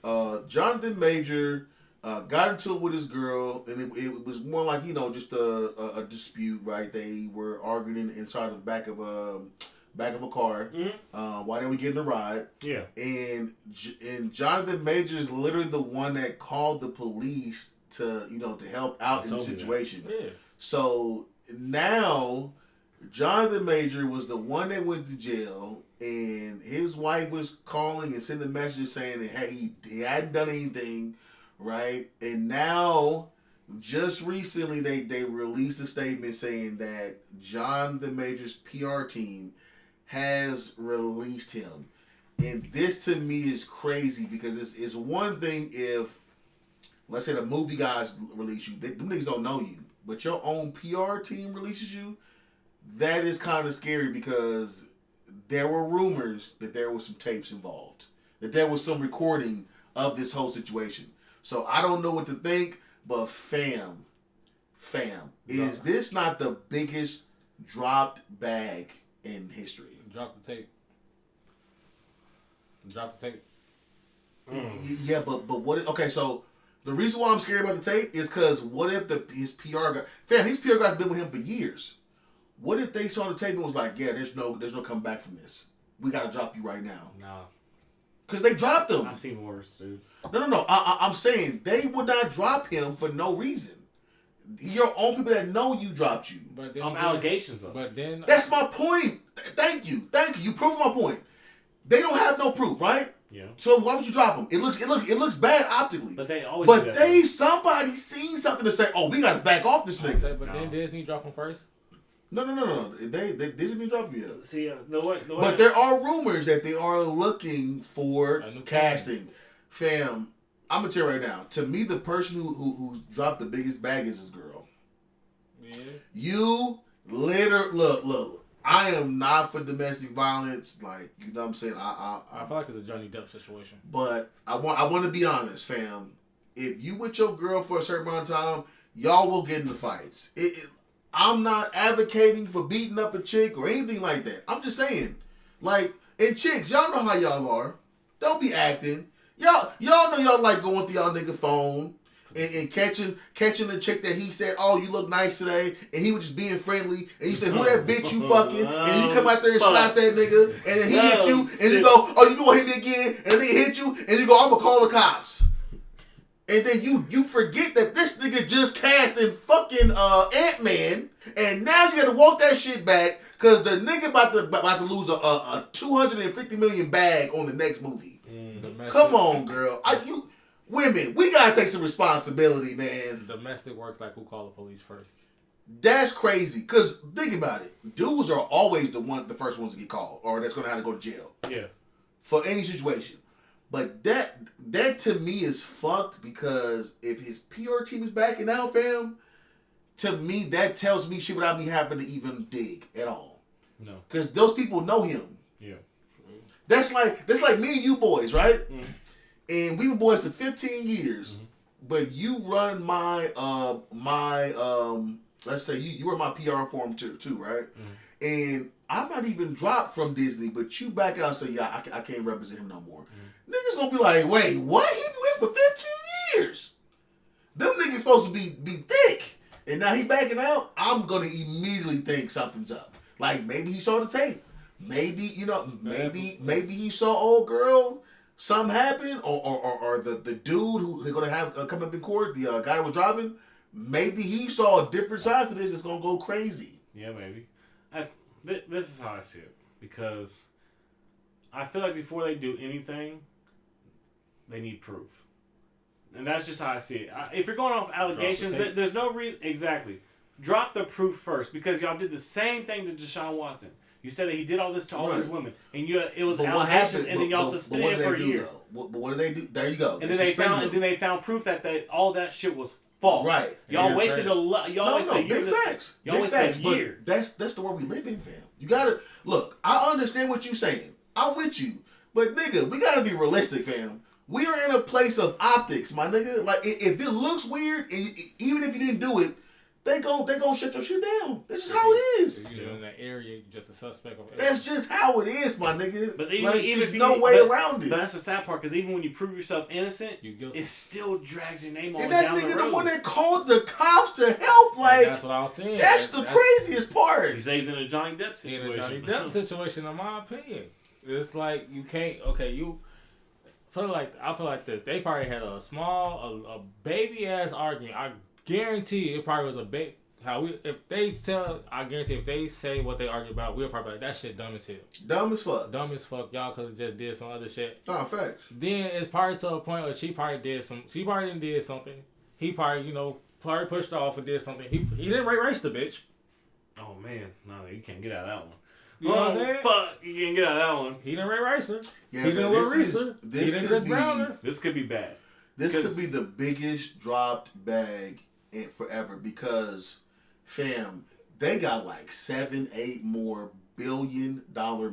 Jonathon Major. Got into it with his girl, and it was more like, just a dispute, right? They were arguing inside the back of a car while they were getting a ride. Yeah. And Jonathon Major is literally the one that called the police to help out in the situation. Yeah. So now Jonathon Major was the one that went to jail, and his wife was calling and sending messages saying that he hadn't done anything. Right, and now, just recently, they released a statement saying that Jonathon Major's PR team has released him, and this to me is crazy because it's one thing if, let's say, the movie guys release you, them niggas don't know you, but your own PR team releases you. That is kind of scary because there were rumors that there was some tapes involved, that there was some recording of this whole situation. So I don't know what to think, but fam, is this not the biggest dropped bag in history. Drop the tape. Yeah, but what? Okay, so the reason why I'm scared about the tape is because what if his PR guy, his PR guy's been with him for years. What if they saw the tape and was like, yeah, there's no coming back from this. We gotta drop you right now. Nah. Because they dropped him. I've seen worse, dude. No. I'm saying they would not drop him for no reason. Your own people that know you dropped you. But then, allegations though. But then that's my point. Thank you. You proved my point. They don't have no proof, right? Yeah. So why would you drop him? It looks bad optically. But they always. But somebody seen something to say. Oh, we got to back off this nigga. But then Disney drop him first. No. They didn't drop him yet. See, the way. But there are rumors that they are looking for casting. Fam, I'm gonna tell you right now. To me, the person who dropped the biggest bag is this girl. Yeah. You look. I am not for domestic violence. Like, you know what I'm saying? I feel like it's a Johnny Depp situation. But I want to be honest, fam. If you with your girl for a certain amount of time, y'all will get into fights. I'm not advocating for beating up a chick or anything like that. I'm just saying, like, and chicks, y'all know how y'all are. Don't be acting. Y'all know y'all like going through y'all nigga phone and catching the chick that he said, oh, you look nice today, and he was just being friendly, and you say, who that bitch you fucking, and you come out there and slap that nigga, and then he hit you, and you go, oh, you gonna hit me again, and then he hit you, and you go, I'm gonna call the cops. And then you forget that this nigga just cast in fucking Ant-Man, and now you gotta walk that shit back, cause the nigga about to lose a $250 million bag on the next movie. Come on, girl. Women, we gotta take some responsibility, man. Domestic works like who called the police first. That's crazy. Cause think about it, dudes are always the first ones to get called, or that's gonna have to go to jail. Yeah. For any situation. But that to me is fucked, because if his PR team is backing out, fam, to me that tells me shit without me having to even dig at all. No. Cause those people know him. Yeah. That's like me and you boys, right? Mm. And we've been boys for 15 years. Mm-hmm. But you run my let's say you were my PR for him too, right? Mm-hmm. And I'm not even dropped from Disney, but you back out and say, yeah, I can't represent him no more. Mm-hmm. Niggas gonna be like, wait, what? He been with for 15 years. Them niggas supposed to be thick. And now he backing out, I'm gonna immediately think something's up. Like, maybe he saw the tape. Maybe, maybe he saw old girl, something happened, or the dude who they're gonna have come up in court, the guy who was driving, maybe he saw a different side to this that's gonna go crazy. Yeah, maybe. This is how I see it, because I feel like before they do anything, they need proof, and that's just how I see it. If you're going off allegations, there's no reason. Exactly, drop the proof first, because y'all did the same thing to Deshaun Watson. You said that he did all this to all these women, and it was allegations, and then y'all suspended him for a year. But what did they do? There you go. And then they found proof that all that shit was false. Right. Y'all wasted a lot. Y'all wasted a year. Big facts. Y'all wasted a year. That's the world we live in, fam. You gotta look. I understand what you're saying. I'm with you, but nigga, we gotta be realistic, fam. We are in a place of optics, my nigga. Like, if it looks weird, and even if you didn't do it, they gon' shut your shit down. That's just how it is. If you're in that area, you're just a suspect of everything. That's just how it is, my nigga. But even there's no way around it. But that's the sad part, because even when you prove yourself innocent, it still drags your name all down the road. And that nigga, the one that called the cops to help, like, that's what I was saying. That's the craziest part. You say he's in a Johnny Depp situation. In a Johnny Depp situation, in my opinion. It's like, you can't, okay, I feel like this. They probably had a baby ass argument. I guarantee it probably was a baby. I guarantee if they say what they argue about, we'll probably like, that shit dumb as hell. Dumb as fuck. Dumb as fuck. Y'all could have just did some other shit. Nah, facts. Then it's probably to a point where she probably did something. He probably, probably pushed her off and did something. He didn't race the bitch. Oh man, no, you can't get out of that one. You know what I'm saying? Fuck, you can't get out of that one. He didn't race her. Yeah, he didn't race her. He didn't Chris Brown her. This could be bad. This could be the biggest dropped bag forever, because, fam, they got like 7-8 more billion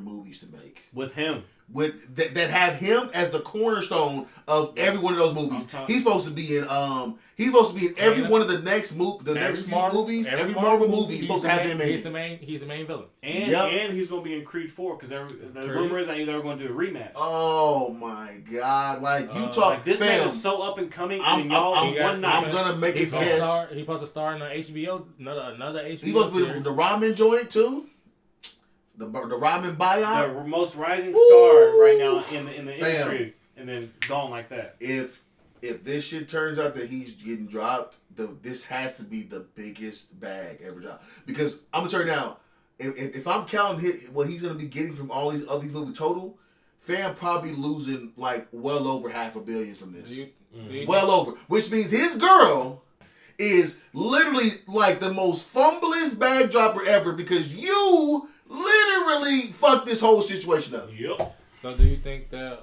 movies to make with him. With that have him as the cornerstone of every one of those movies. He's supposed to be in every one of the next few movies. Every Marvel movie he's supposed to have him in. He's the main villain. And he's gonna be in Creed 4 because the rumor is that they're gonna do a rematch. Oh my God! Like you talk, like this man is so up and coming. I'm gonna make a guess. He's supposed to star in the HBO, another HBO. He's supposed to be the ramen joint too. The ramen buyout. The most rising star right now in the industry, and then gone like that. If this shit turns out that he's getting dropped, this has to be the biggest bag ever dropped. Because I'm gonna tell you now, if I'm counting what he's gonna be getting from all these movies total, fam probably losing like well over $500 million from this. Well over, which means his girl is literally like the most fumblest bag dropper ever because you literally fucked this whole situation up. Yep. So do you think that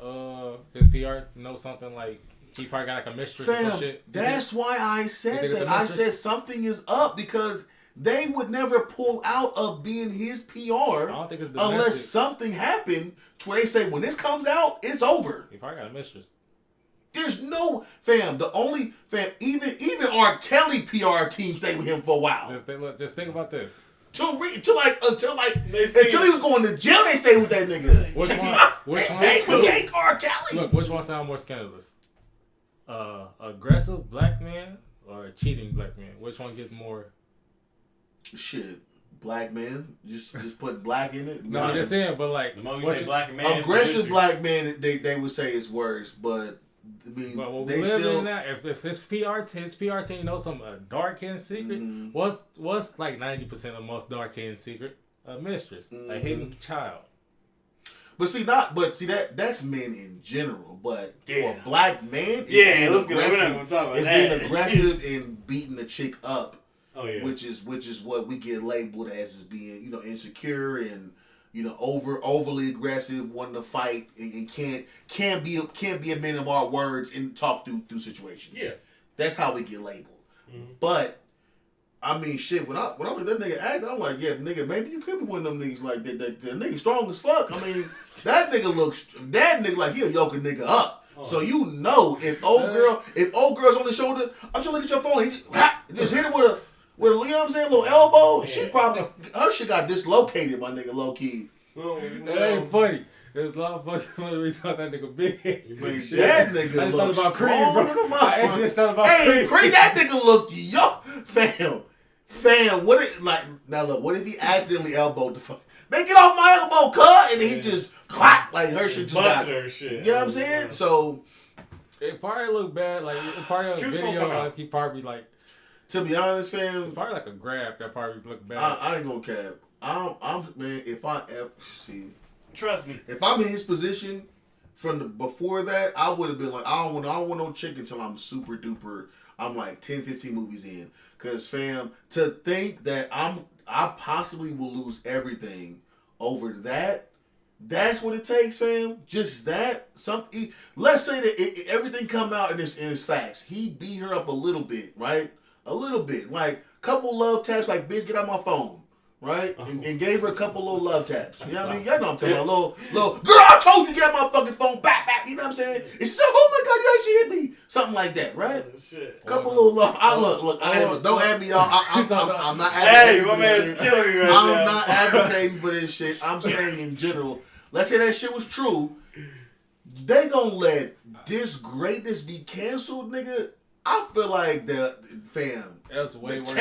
his PR knows something like he probably got like a mistress or some shit? That's why I said that. I said something is up because they would never pull out of being his PR I don't think it's unless something happened to where they say when this comes out, it's over. He probably got a mistress. There's no even R. Kelly PR team stayed with him for a while. Just think about this. Until he was going to jail, they stayed with that nigga. Which one? They would take R. Kelly. Look, which one sounds more scandalous? Aggressive black man or a cheating black man? Which one gets more? Shit, black man. Just put black in it. No, I'm just saying, but like, the moment you say black man, aggressive black man, they would say it's worse, but. I mean, but what we live in now, if his PR team knows some dark hidden secret, what's like 90% of most dark hidden secret? A mistress, a hidden child. But that's men in general. But for a black man, let's go. We're not gonna talk about that. Being aggressive and beating a chick up. Oh yeah, which is what we get labeled as being insecure and. Overly aggressive, wanting to fight, and can't be a man of our words and talk through situations. Yeah, that's how we get labeled. Mm-hmm. But I mean, shit. When I look at that nigga act, I'm like, yeah, nigga, maybe you could be one of them niggas like that. The nigga strong as fuck. I mean, that nigga like he'll yoke a nigga up. Oh. So if old girl's on the shoulder, I'm just looking at your phone. He just hit her with a. You know what I'm saying? A little elbow. Yeah. Her shit got dislocated, my nigga, low key. That ain't funny. There's a lot of fucking funny we thought that nigga big. That nigga look about Creed, bro. I actually just thought about Creed. That nigga look fam. What if he accidentally elbowed the fuck? Man, get off my elbow, cut, and then he just clap like her shit just got her shit. You know what I'm saying? So it probably look bad. Like it probably on video, like he probably like. To be honest, fam, it's probably like a grab that probably look bad. I ain't gonna cap. Man. If I ever see, trust me. If I'm in his position before that, I would have been like, I don't want no chick until I'm super duper. I'm like 10, 15 movies in, cause fam, to think that I possibly will lose everything over that. That's what it takes, fam. Just that. Let's say that everything come out in his facts. He beat her up a little bit, right? A little bit, like couple love taps, like bitch, get out my phone, right? And gave her a couple little love taps. You know what I mean? Y'all know what I'm talking about. Little girl, I told you get out my fucking phone, back. You know what I'm saying? It's so, oh my god, you actually hit me, something like that, right? Oh, shit. Couple little love. Don't add me, y'all. I'm not advocating. Hey, my man's killing me right now. I'm not advocating for this shit. I'm saying in general. Let's say that shit was true. They gonna let this greatness be canceled, nigga. I feel like that's way worse.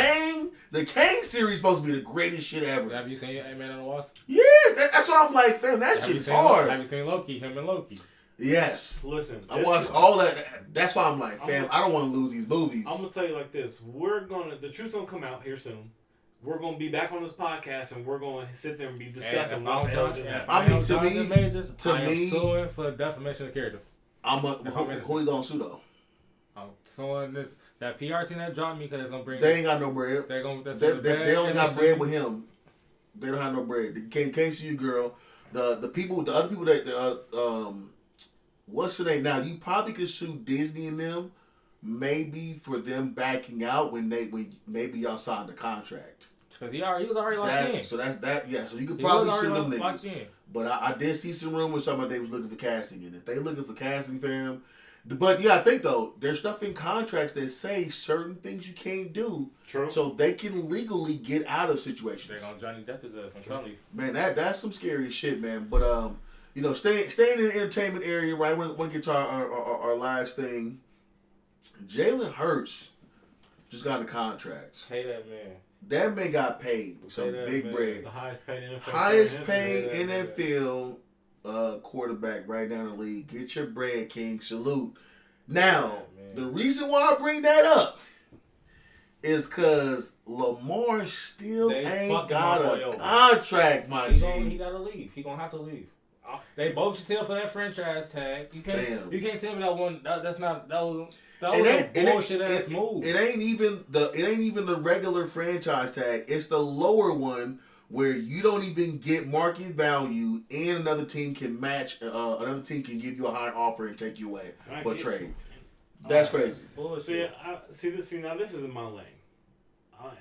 The Kane series supposed to be the greatest shit ever. Have you seen Ant-Man and the Wasp? Yes, that's what I'm like, fam. That shit's hard. Have you seen Loki? Him and Loki. Yes. Listen, I watched all that. That's why I'm like, fam. I don't want to lose these movies. I'm gonna tell you like this: the truth's gonna come out here soon. We're gonna be back on this podcast and we're gonna sit there and be discussing what the hell just happened. I mean, to me, I'm suing for defamation of character. Who you gonna sue though? I'm suing that PR team that dropped me because it's gonna bring. They ain't got no bread. They only got bread with him. They don't have no bread. They can't sue you, girl. The other people that what's the name now? You probably could sue Disney and them, maybe for them backing out when maybe y'all signed the contract. Because he was already locked in. So so you could probably send them niggas. In. But I did see some rumors talking about they was looking for casting. And if they looking for casting, fam. But yeah, I think though, there's stuff in contracts that say certain things you can't do. True. So they can legally get out of situations. They're gonna Johnny Depp his ass, I'm telling you. Man, that's some scary shit, man. But staying in the entertainment area, right? We want to get to our last thing. Jalen Hurts just got a contract. Pay that man. That man got paid some big bread. The highest paid NFL. Highest paid NFL quarterback right now in the league. Get your bread, King. Salute. Now, the reason why I bring that up is because Lamar still ain't got a contract, my G. He gotta leave. He gonna have to leave. They both should sell for that franchise tag. You can't tell me that one. That was a bullshit ass move. It ain't even the regular franchise tag. It's the lower one where you don't even get market value, and another team can match. Another team can give you a higher offer and take you away for a trade. That's crazy. See, now this is in my lane.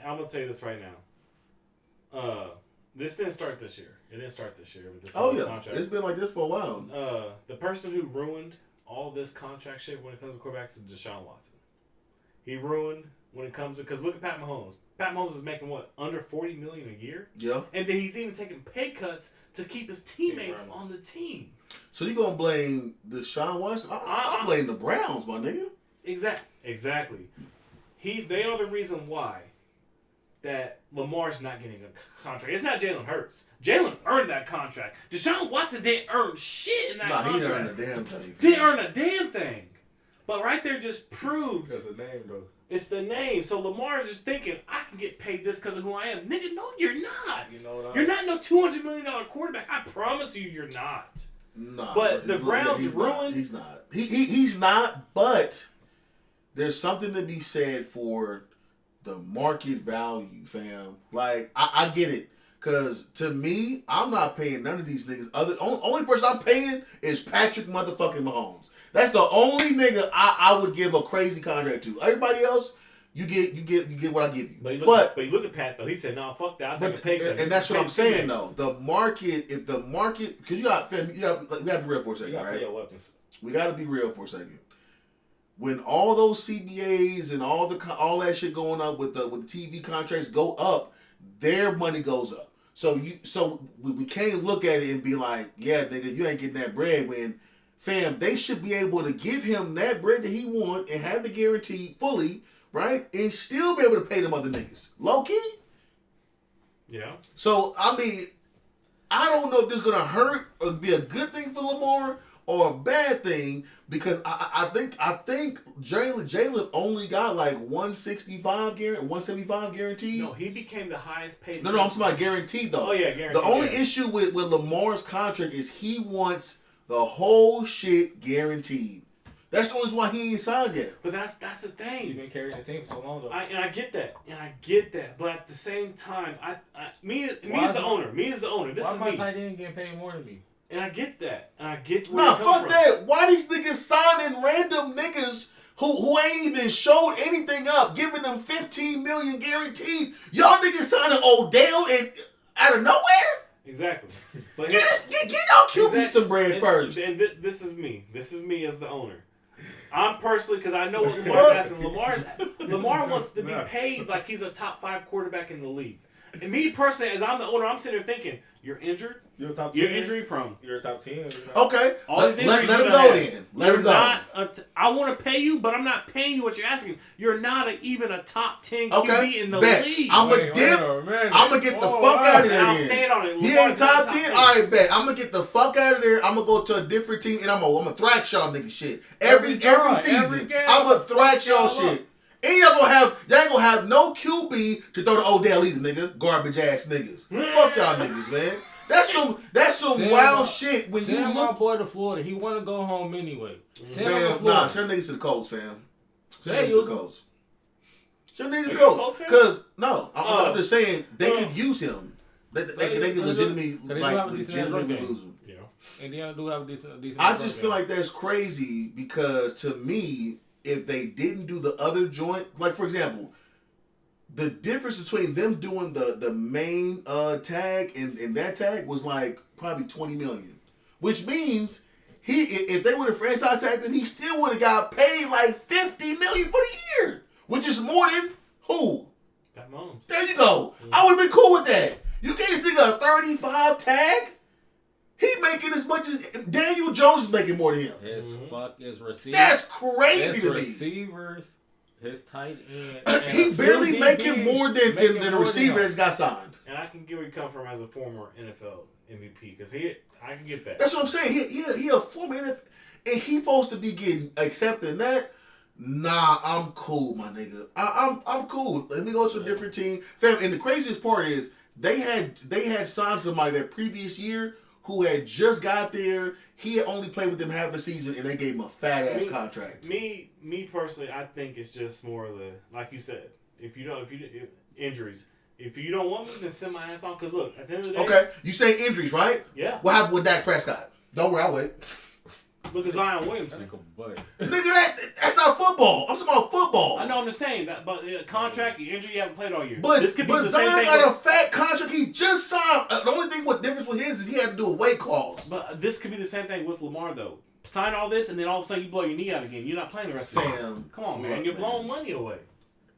I'm gonna tell you this right now. This didn't start this year. It didn't start this year. With this contract. It's been like this for a while. The person who ruined all this contract shit when it comes to quarterbacks is Deshaun Watson. He ruined when it comes to, because look at Pat Mahomes. Pat Mahomes is making what, under $40 million a year? Yeah. And then he's even taking pay cuts to keep his teammates on the team. So you gonna blame Deshaun Watson? I blame the Browns, my nigga. Exactly. They are the reason why that Lamar's not getting a contract. It's not Jalen Hurts. Jalen earned that contract. Deshaun Watson didn't earn shit in that contract. He didn't earn a damn thing. Didn't earn a damn thing. But right there just proves. That's the name, though. It's the name. So Lamar is just thinking, I can get paid this because of who I am. Nigga, no, you're not. You're not no $200 million quarterback. I promise you, you're not. Nah, but the Browns ruined. He's not. He's not. But there's something to be said for the market value, fam. Like I get it, cause to me, I'm not paying none of these niggas. Only person I'm paying is Patrick motherfucking Mahomes. That's the only nigga I would give a crazy contract to. Everybody else, you get what I give you. But you look at Pat though. He said, "No, fuck that. I'll take a pay cut." And that's what I'm saying though. The market, because we got to be real for a second, right? We got to be real for a second. When all those CBAs and all that shit going up with the TV contracts go up, their money goes up. So we can't look at it and be like, yeah, nigga, you ain't getting that bread. When, fam, they should be able to give him that bread that he want and have it guaranteed fully, right? And still be able to pay them other niggas. Low key. Yeah. So I mean, I don't know if this is gonna hurt or be a good thing for Lamar or a bad thing, because I think Jalen only got like 175 guaranteed. No, he became the highest paid. No, I'm talking about guaranteed though. Oh yeah, guaranteed. The only issue with Lamar's contract is he wants the whole shit guaranteed. That's the only reason why he ain't signed yet. But that's the thing. You've been carrying the team for so long though. I get that. But at the same time, me as the owner, this why is me. Why my tight end getting paid more than me? And I get that. And I get where nah, fuck that. Why these niggas signing random niggas who ain't even showed anything up, giving them $15 million guaranteed? Y'all niggas signing Odell and out of nowhere? Exactly. But get y'all QB some bread first. And this is me. This is me as the owner. I'm personally, because I know what Lamar's asking. Lamar wants to be paid like he's a top 5 quarterback in the league. And me personally, as I'm the owner, I'm sitting there thinking, you're injured. You're a top 10. You're injury prone. You're a top 10. Okay. Let him go then. Let him go. I want to pay you, but I'm not paying you what you're asking. You're not even a top 10 QB in the league. I'm going to get the fuck out of there. I'll stand on it. He ain't top 10? All right, bet. I'm going to get the fuck out of there. I'm going to go to a different team, and I'm going to thrash y'all nigga shit. Every season, I'm going to thrash y'all shit. And y'all ain't gonna have no QB to throw to Odell either, nigga. Garbage ass niggas. Fuck y'all niggas, man. That's some wild shit. When you look, my boy to Florida, he want to go home anyway. Fam, nah, send niggas to the Colts, fam. Send niggas to the Colts. Send niggas to the Colts. Because I'm just saying they could use him. They could legitimately lose him. Yeah. Indiana do have a decent. I just feel like that's crazy because to me, if they didn't do the other joint, like for example, the difference between them doing the main tag and that tag was like probably $20 million, which means if they would have franchise tagged him, he still would have got paid like $50 million for the year, which is more than who? Got Mahomes. There you go. I would have been cool with that. You gave this nigga a 35 tag. He making as much as Daniel Jones is making more than him. His receivers. That's crazy to me. Receivers, his tight end. He barely making more than the receiver that's got signed. And I can get where you come from as a former NFL MVP because I can get that. That's what I'm saying. He a former NFL, and he supposed to be getting accepting that. Nah, I'm cool, my nigga. I'm cool. Let me go to a different team, fam. And the craziest part is they had signed somebody that previous year who had just got there. He had only played with them half a season, and they gave him a fat ass contract. Me personally, I think it's just more of the, like you said, if injuries. If you don't want me, then send my ass on. Because look, at the end of the day, okay, you say injuries, right? Yeah. What happened with Dak Prescott? Don't worry, I'll wait. Look at Zion Williamson. Nigga, that's not football. I'm talking about football. I know, I'm just saying that, but contract, your injury, you haven't played all year. But this could be the Zion same thing got a fat contract. He just signed. The only thing what difference with his is he had to do a weight clause. But this could be the same thing with Lamar though. Sign all this, and then all of a sudden you blow your knee out again. You're not playing the rest of the year. Come on, man. You're blowing money away.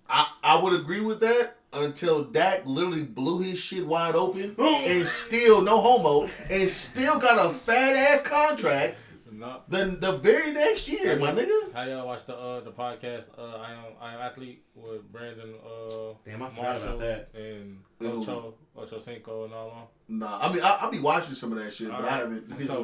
I would agree with that until Dak literally blew his shit wide open and still, no homo, and still got a fat ass contract. The very next year, my nigga. How y'all watch the podcast? I am athlete with Brandon. Damn, I forgot about that. And Ocho Cinco and all them. Nah, I mean I'll be watching some of that shit, but I haven't. So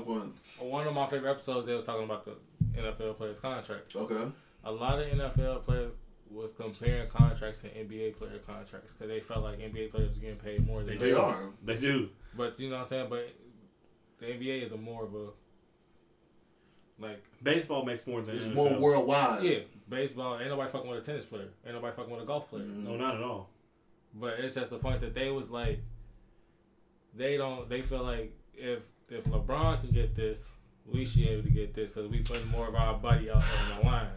one of my favorite episodes, they was talking about the NFL players' contracts. Okay. A lot of NFL players was comparing contracts to NBA player contracts because they felt like NBA players were getting paid more than they are. They do. But you know what I'm saying? But the NBA is a more of a like baseball makes more than it's NFL. more worldwide. Yeah, baseball. Ain't nobody fucking with a tennis player. Ain't nobody fucking with a golf player. No, not at all. But it's just the point that they was like, they feel like if LeBron can get this, we should be able to get this because we putting more of our body out on the line.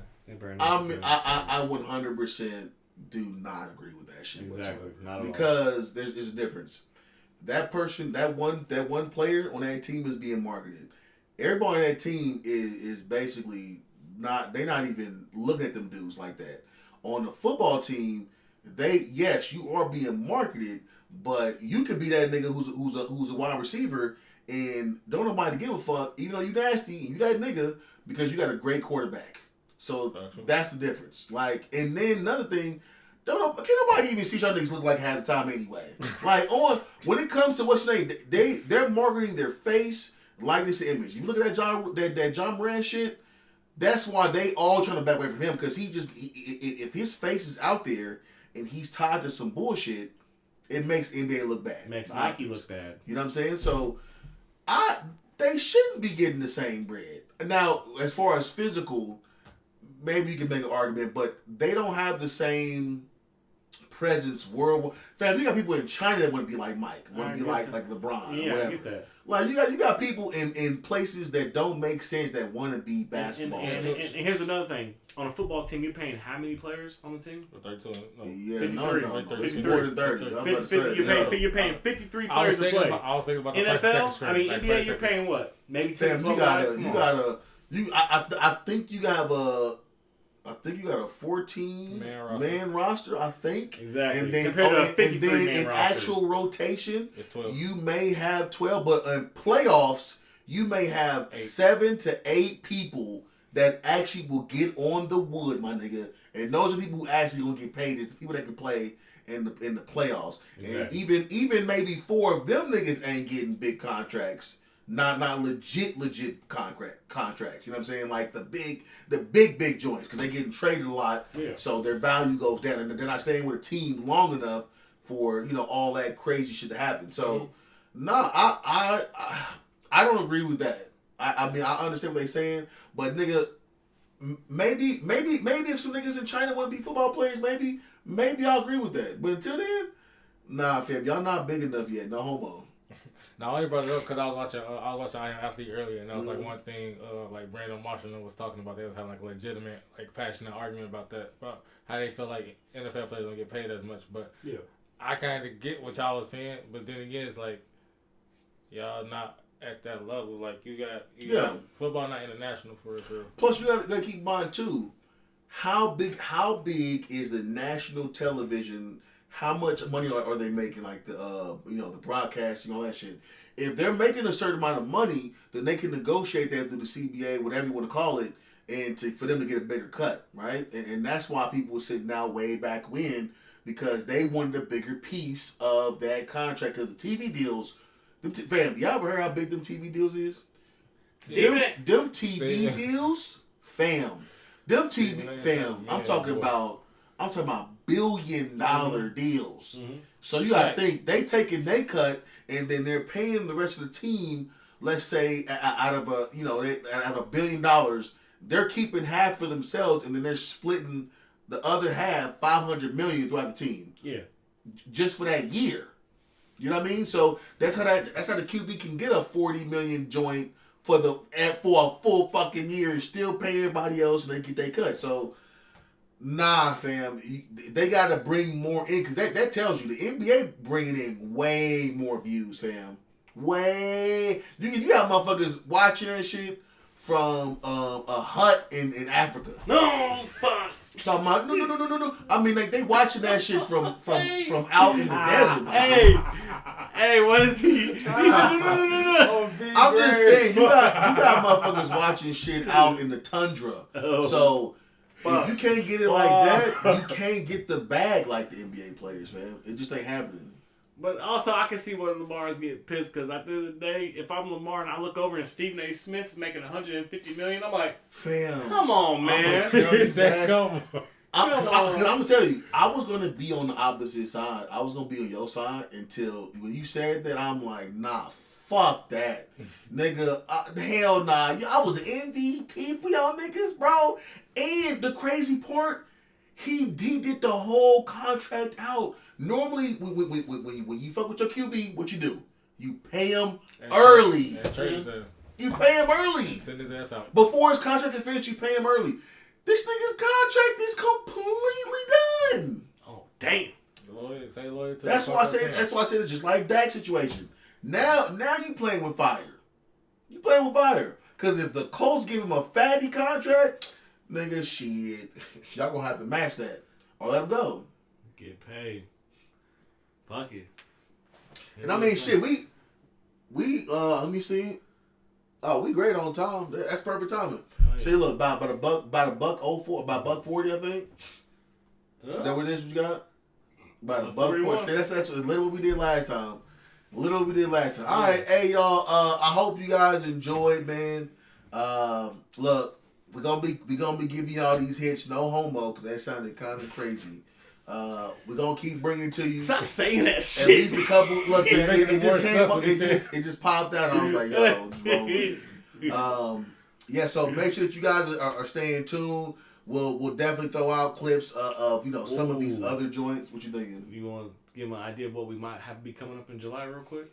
I 100% do not agree with that shit whatsoever. Because there's a difference. That person, that one player on that team is being marketed. Everybody on that team is basically they're not even looking at them dudes like that. On the football team, yes, you are being marketed, but you could be that nigga who's a wide receiver and don't nobody give a fuck, even though you nasty and you that nigga because you got a great quarterback. So that's the difference. Like, and then another thing, can't nobody even see y'all niggas look like half the time anyway. Like when it comes to what's your name, they're marketing their face, likeness, and image. You look at that John Moran shit. That's why they all trying to back away from him because if his face is out there and he's tied to some bullshit, it makes NBA look bad. Makes Nike look bad. You know what I'm saying? So they shouldn't be getting the same bread. Now, as far as physical, maybe you can make an argument, but they don't have the same presence worldwide. Fam, you got people in China that want to be like Mike, want to be like LeBron, or whatever. I get that. Like you got people in places that don't make sense that want to be basketball. And here's another thing: on a football team, you're paying how many players on the team? 32. No. Yeah, 53. No. 53. More than 30. You're paying 53 players to play. I was thinking about the NFL. first second I mean, NBA, you're paying what? Maybe 10, 12 guys. I think you got a 14-man roster, I think. Exactly. And then, in actual rotation, you may have 12, but in playoffs, you may have 7 to 8 people that actually will get on the wood, my nigga. And those are people who actually gonna get paid. It's the people that can play in the playoffs. Exactly. And even maybe 4 of them niggas ain't getting big contracts. Not legit contracts. You know what I'm saying? Like the big joints because they getting traded a lot. Yeah. So their value goes down and they're not staying with a team long enough for all that crazy shit to happen. So I don't agree with that. I mean I understand what they're saying, but nigga, maybe if some niggas in China want to be football players, maybe I'll agree with that. But until then, nah, fam, y'all not big enough yet. No homo. Now I only brought it up because I was watching I Am Athlete earlier, and that was like one thing. Like Brandon Marshall was talking about. They was having like a legitimate, like passionate argument about that, about how they feel like NFL players don't get paid as much. But yeah, I kind of get what y'all was saying, but then again, it's like y'all not at that level. Like you got football not international for real. Plus, you got to keep in mind too, how big is the national television? How much money are they making? Like the the broadcasting, all that shit. If they're making a certain amount of money, then they can negotiate that through the CBA, whatever you want to call it, and for them to get a bigger cut, right? And that's why people were sitting down way back when, because they wanted a bigger piece of that contract. Because the TV deals, fam, y'all ever heard how big them TV deals is? Them TV deals, fam. Them TV, fam. I'm talking about $1 billion deals. Mm-hmm. So you gotta think they taking their cut, and then they're paying the rest of the team. Let's say out of $1 billion, they're keeping half for themselves, and then they're splitting the other half, $500 million throughout the team. Yeah, just for that year. You know what I mean? So that's how the QB can get a $40 million joint for a full fucking year and still pay everybody else, and they get their cut. So. Nah, fam. They got to bring more in, because that tells you the NBA bringing in way more views, fam. Way. You got motherfuckers watching that shit from a hut in Africa. No, fuck. No. I mean, like, they watching that shit from out in the desert. Hey, what is he? He said, no. I'm just saying, you got motherfuckers watching shit out in the tundra. So. If you can't get it like that, you can't get the bag like the NBA players, man. It just ain't happening. But also, I can see where Lamar's get pissed, because at the end of the day, if I'm Lamar and I look over and Stephen A. Smith's making $150 million, I'm like, fam, come on, man. Because I'm gonna tell you, I was gonna be on the opposite side. I was gonna be on your side until when you said that. I'm like, nah. Fuck that. Nigga, hell nah. I was an MVP for y'all niggas, bro. And the crazy part, he did the whole contract out. Normally, when you fuck with your QB, what you do? You pay him early. You pay him early. Send his ass out. Before his contract is finished, you pay him early. This nigga's contract is completely done. Oh, damn. Loyal to that's why I said it's just like Dak's situation. Now you playing with fire. You playing with fire. Because if the Colts give him a fatty contract, nigga, shit, y'all gonna have to match that or let him go. Get paid. Fuck it. And I mean, shit, we let me see. Oh, we great on time. That's perfect timing. Oh, yeah. See, look, about $1.40, I think. Is that what it is? What you got? About $1.40. See, that's literally what we did last time. All right, hey y'all. I hope you guys enjoyed, man. Look, we're gonna be giving y'all these hits, no homo, because that sounded kind of crazy. We're gonna keep bringing to you. Stop saying that shit. At least a couple. Look, man, it just popped out. I was like, yo, what's wrong with it? Yeah. So make sure that you guys are staying tuned. We'll definitely throw out clips of some of these other joints. What you thinking? You want to give them an idea of what we might have be coming up in July real quick?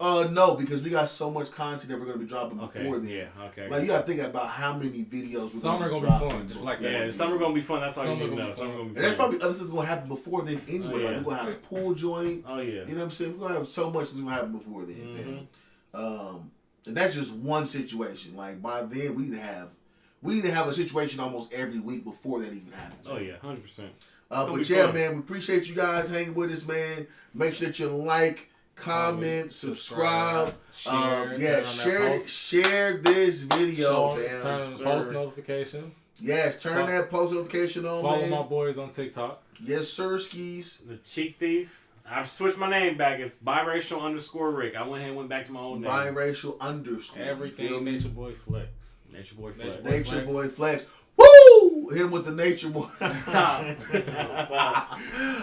No, because we got so much content that we're gonna be dropping before then. Yeah, okay. Like you gotta think about how many videos we're gonna be fun. Just like that. Summer gonna be fun. That's all you need to know. Summer gonna be fun. And there's probably other things gonna happen before then anyway. Oh, yeah. Like we're gonna have a pool joint. Oh yeah. You know what I'm saying? We're gonna have so much that's gonna happen before then. And that's just one situation. Like by then we need to have a situation almost every week before that even happens. Oh yeah, 100%. But yeah, man, we appreciate you guys hanging with us, man. Make sure that you like, comment, subscribe. Share this video, fam. Turn on the post notification. Yes, turn that post notification on. Follow my boys on TikTok. Yes, sir, skis. The Cheek Thief. I've switched my name back. It's Biracial_Rick. I went ahead and went back to my old name. Biracial_. Everything Nature Boy Flex. Nature Boy Flex. Nature Boy Flex. Woo! Hit him with the Nature Boy. Stop.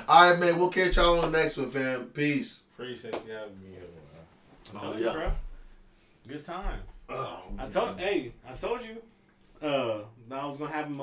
All right, man. We'll catch y'all on the next one, fam. Peace. Appreciate you having me here, man. I told you, bro. Good times. I told you. I was gonna have him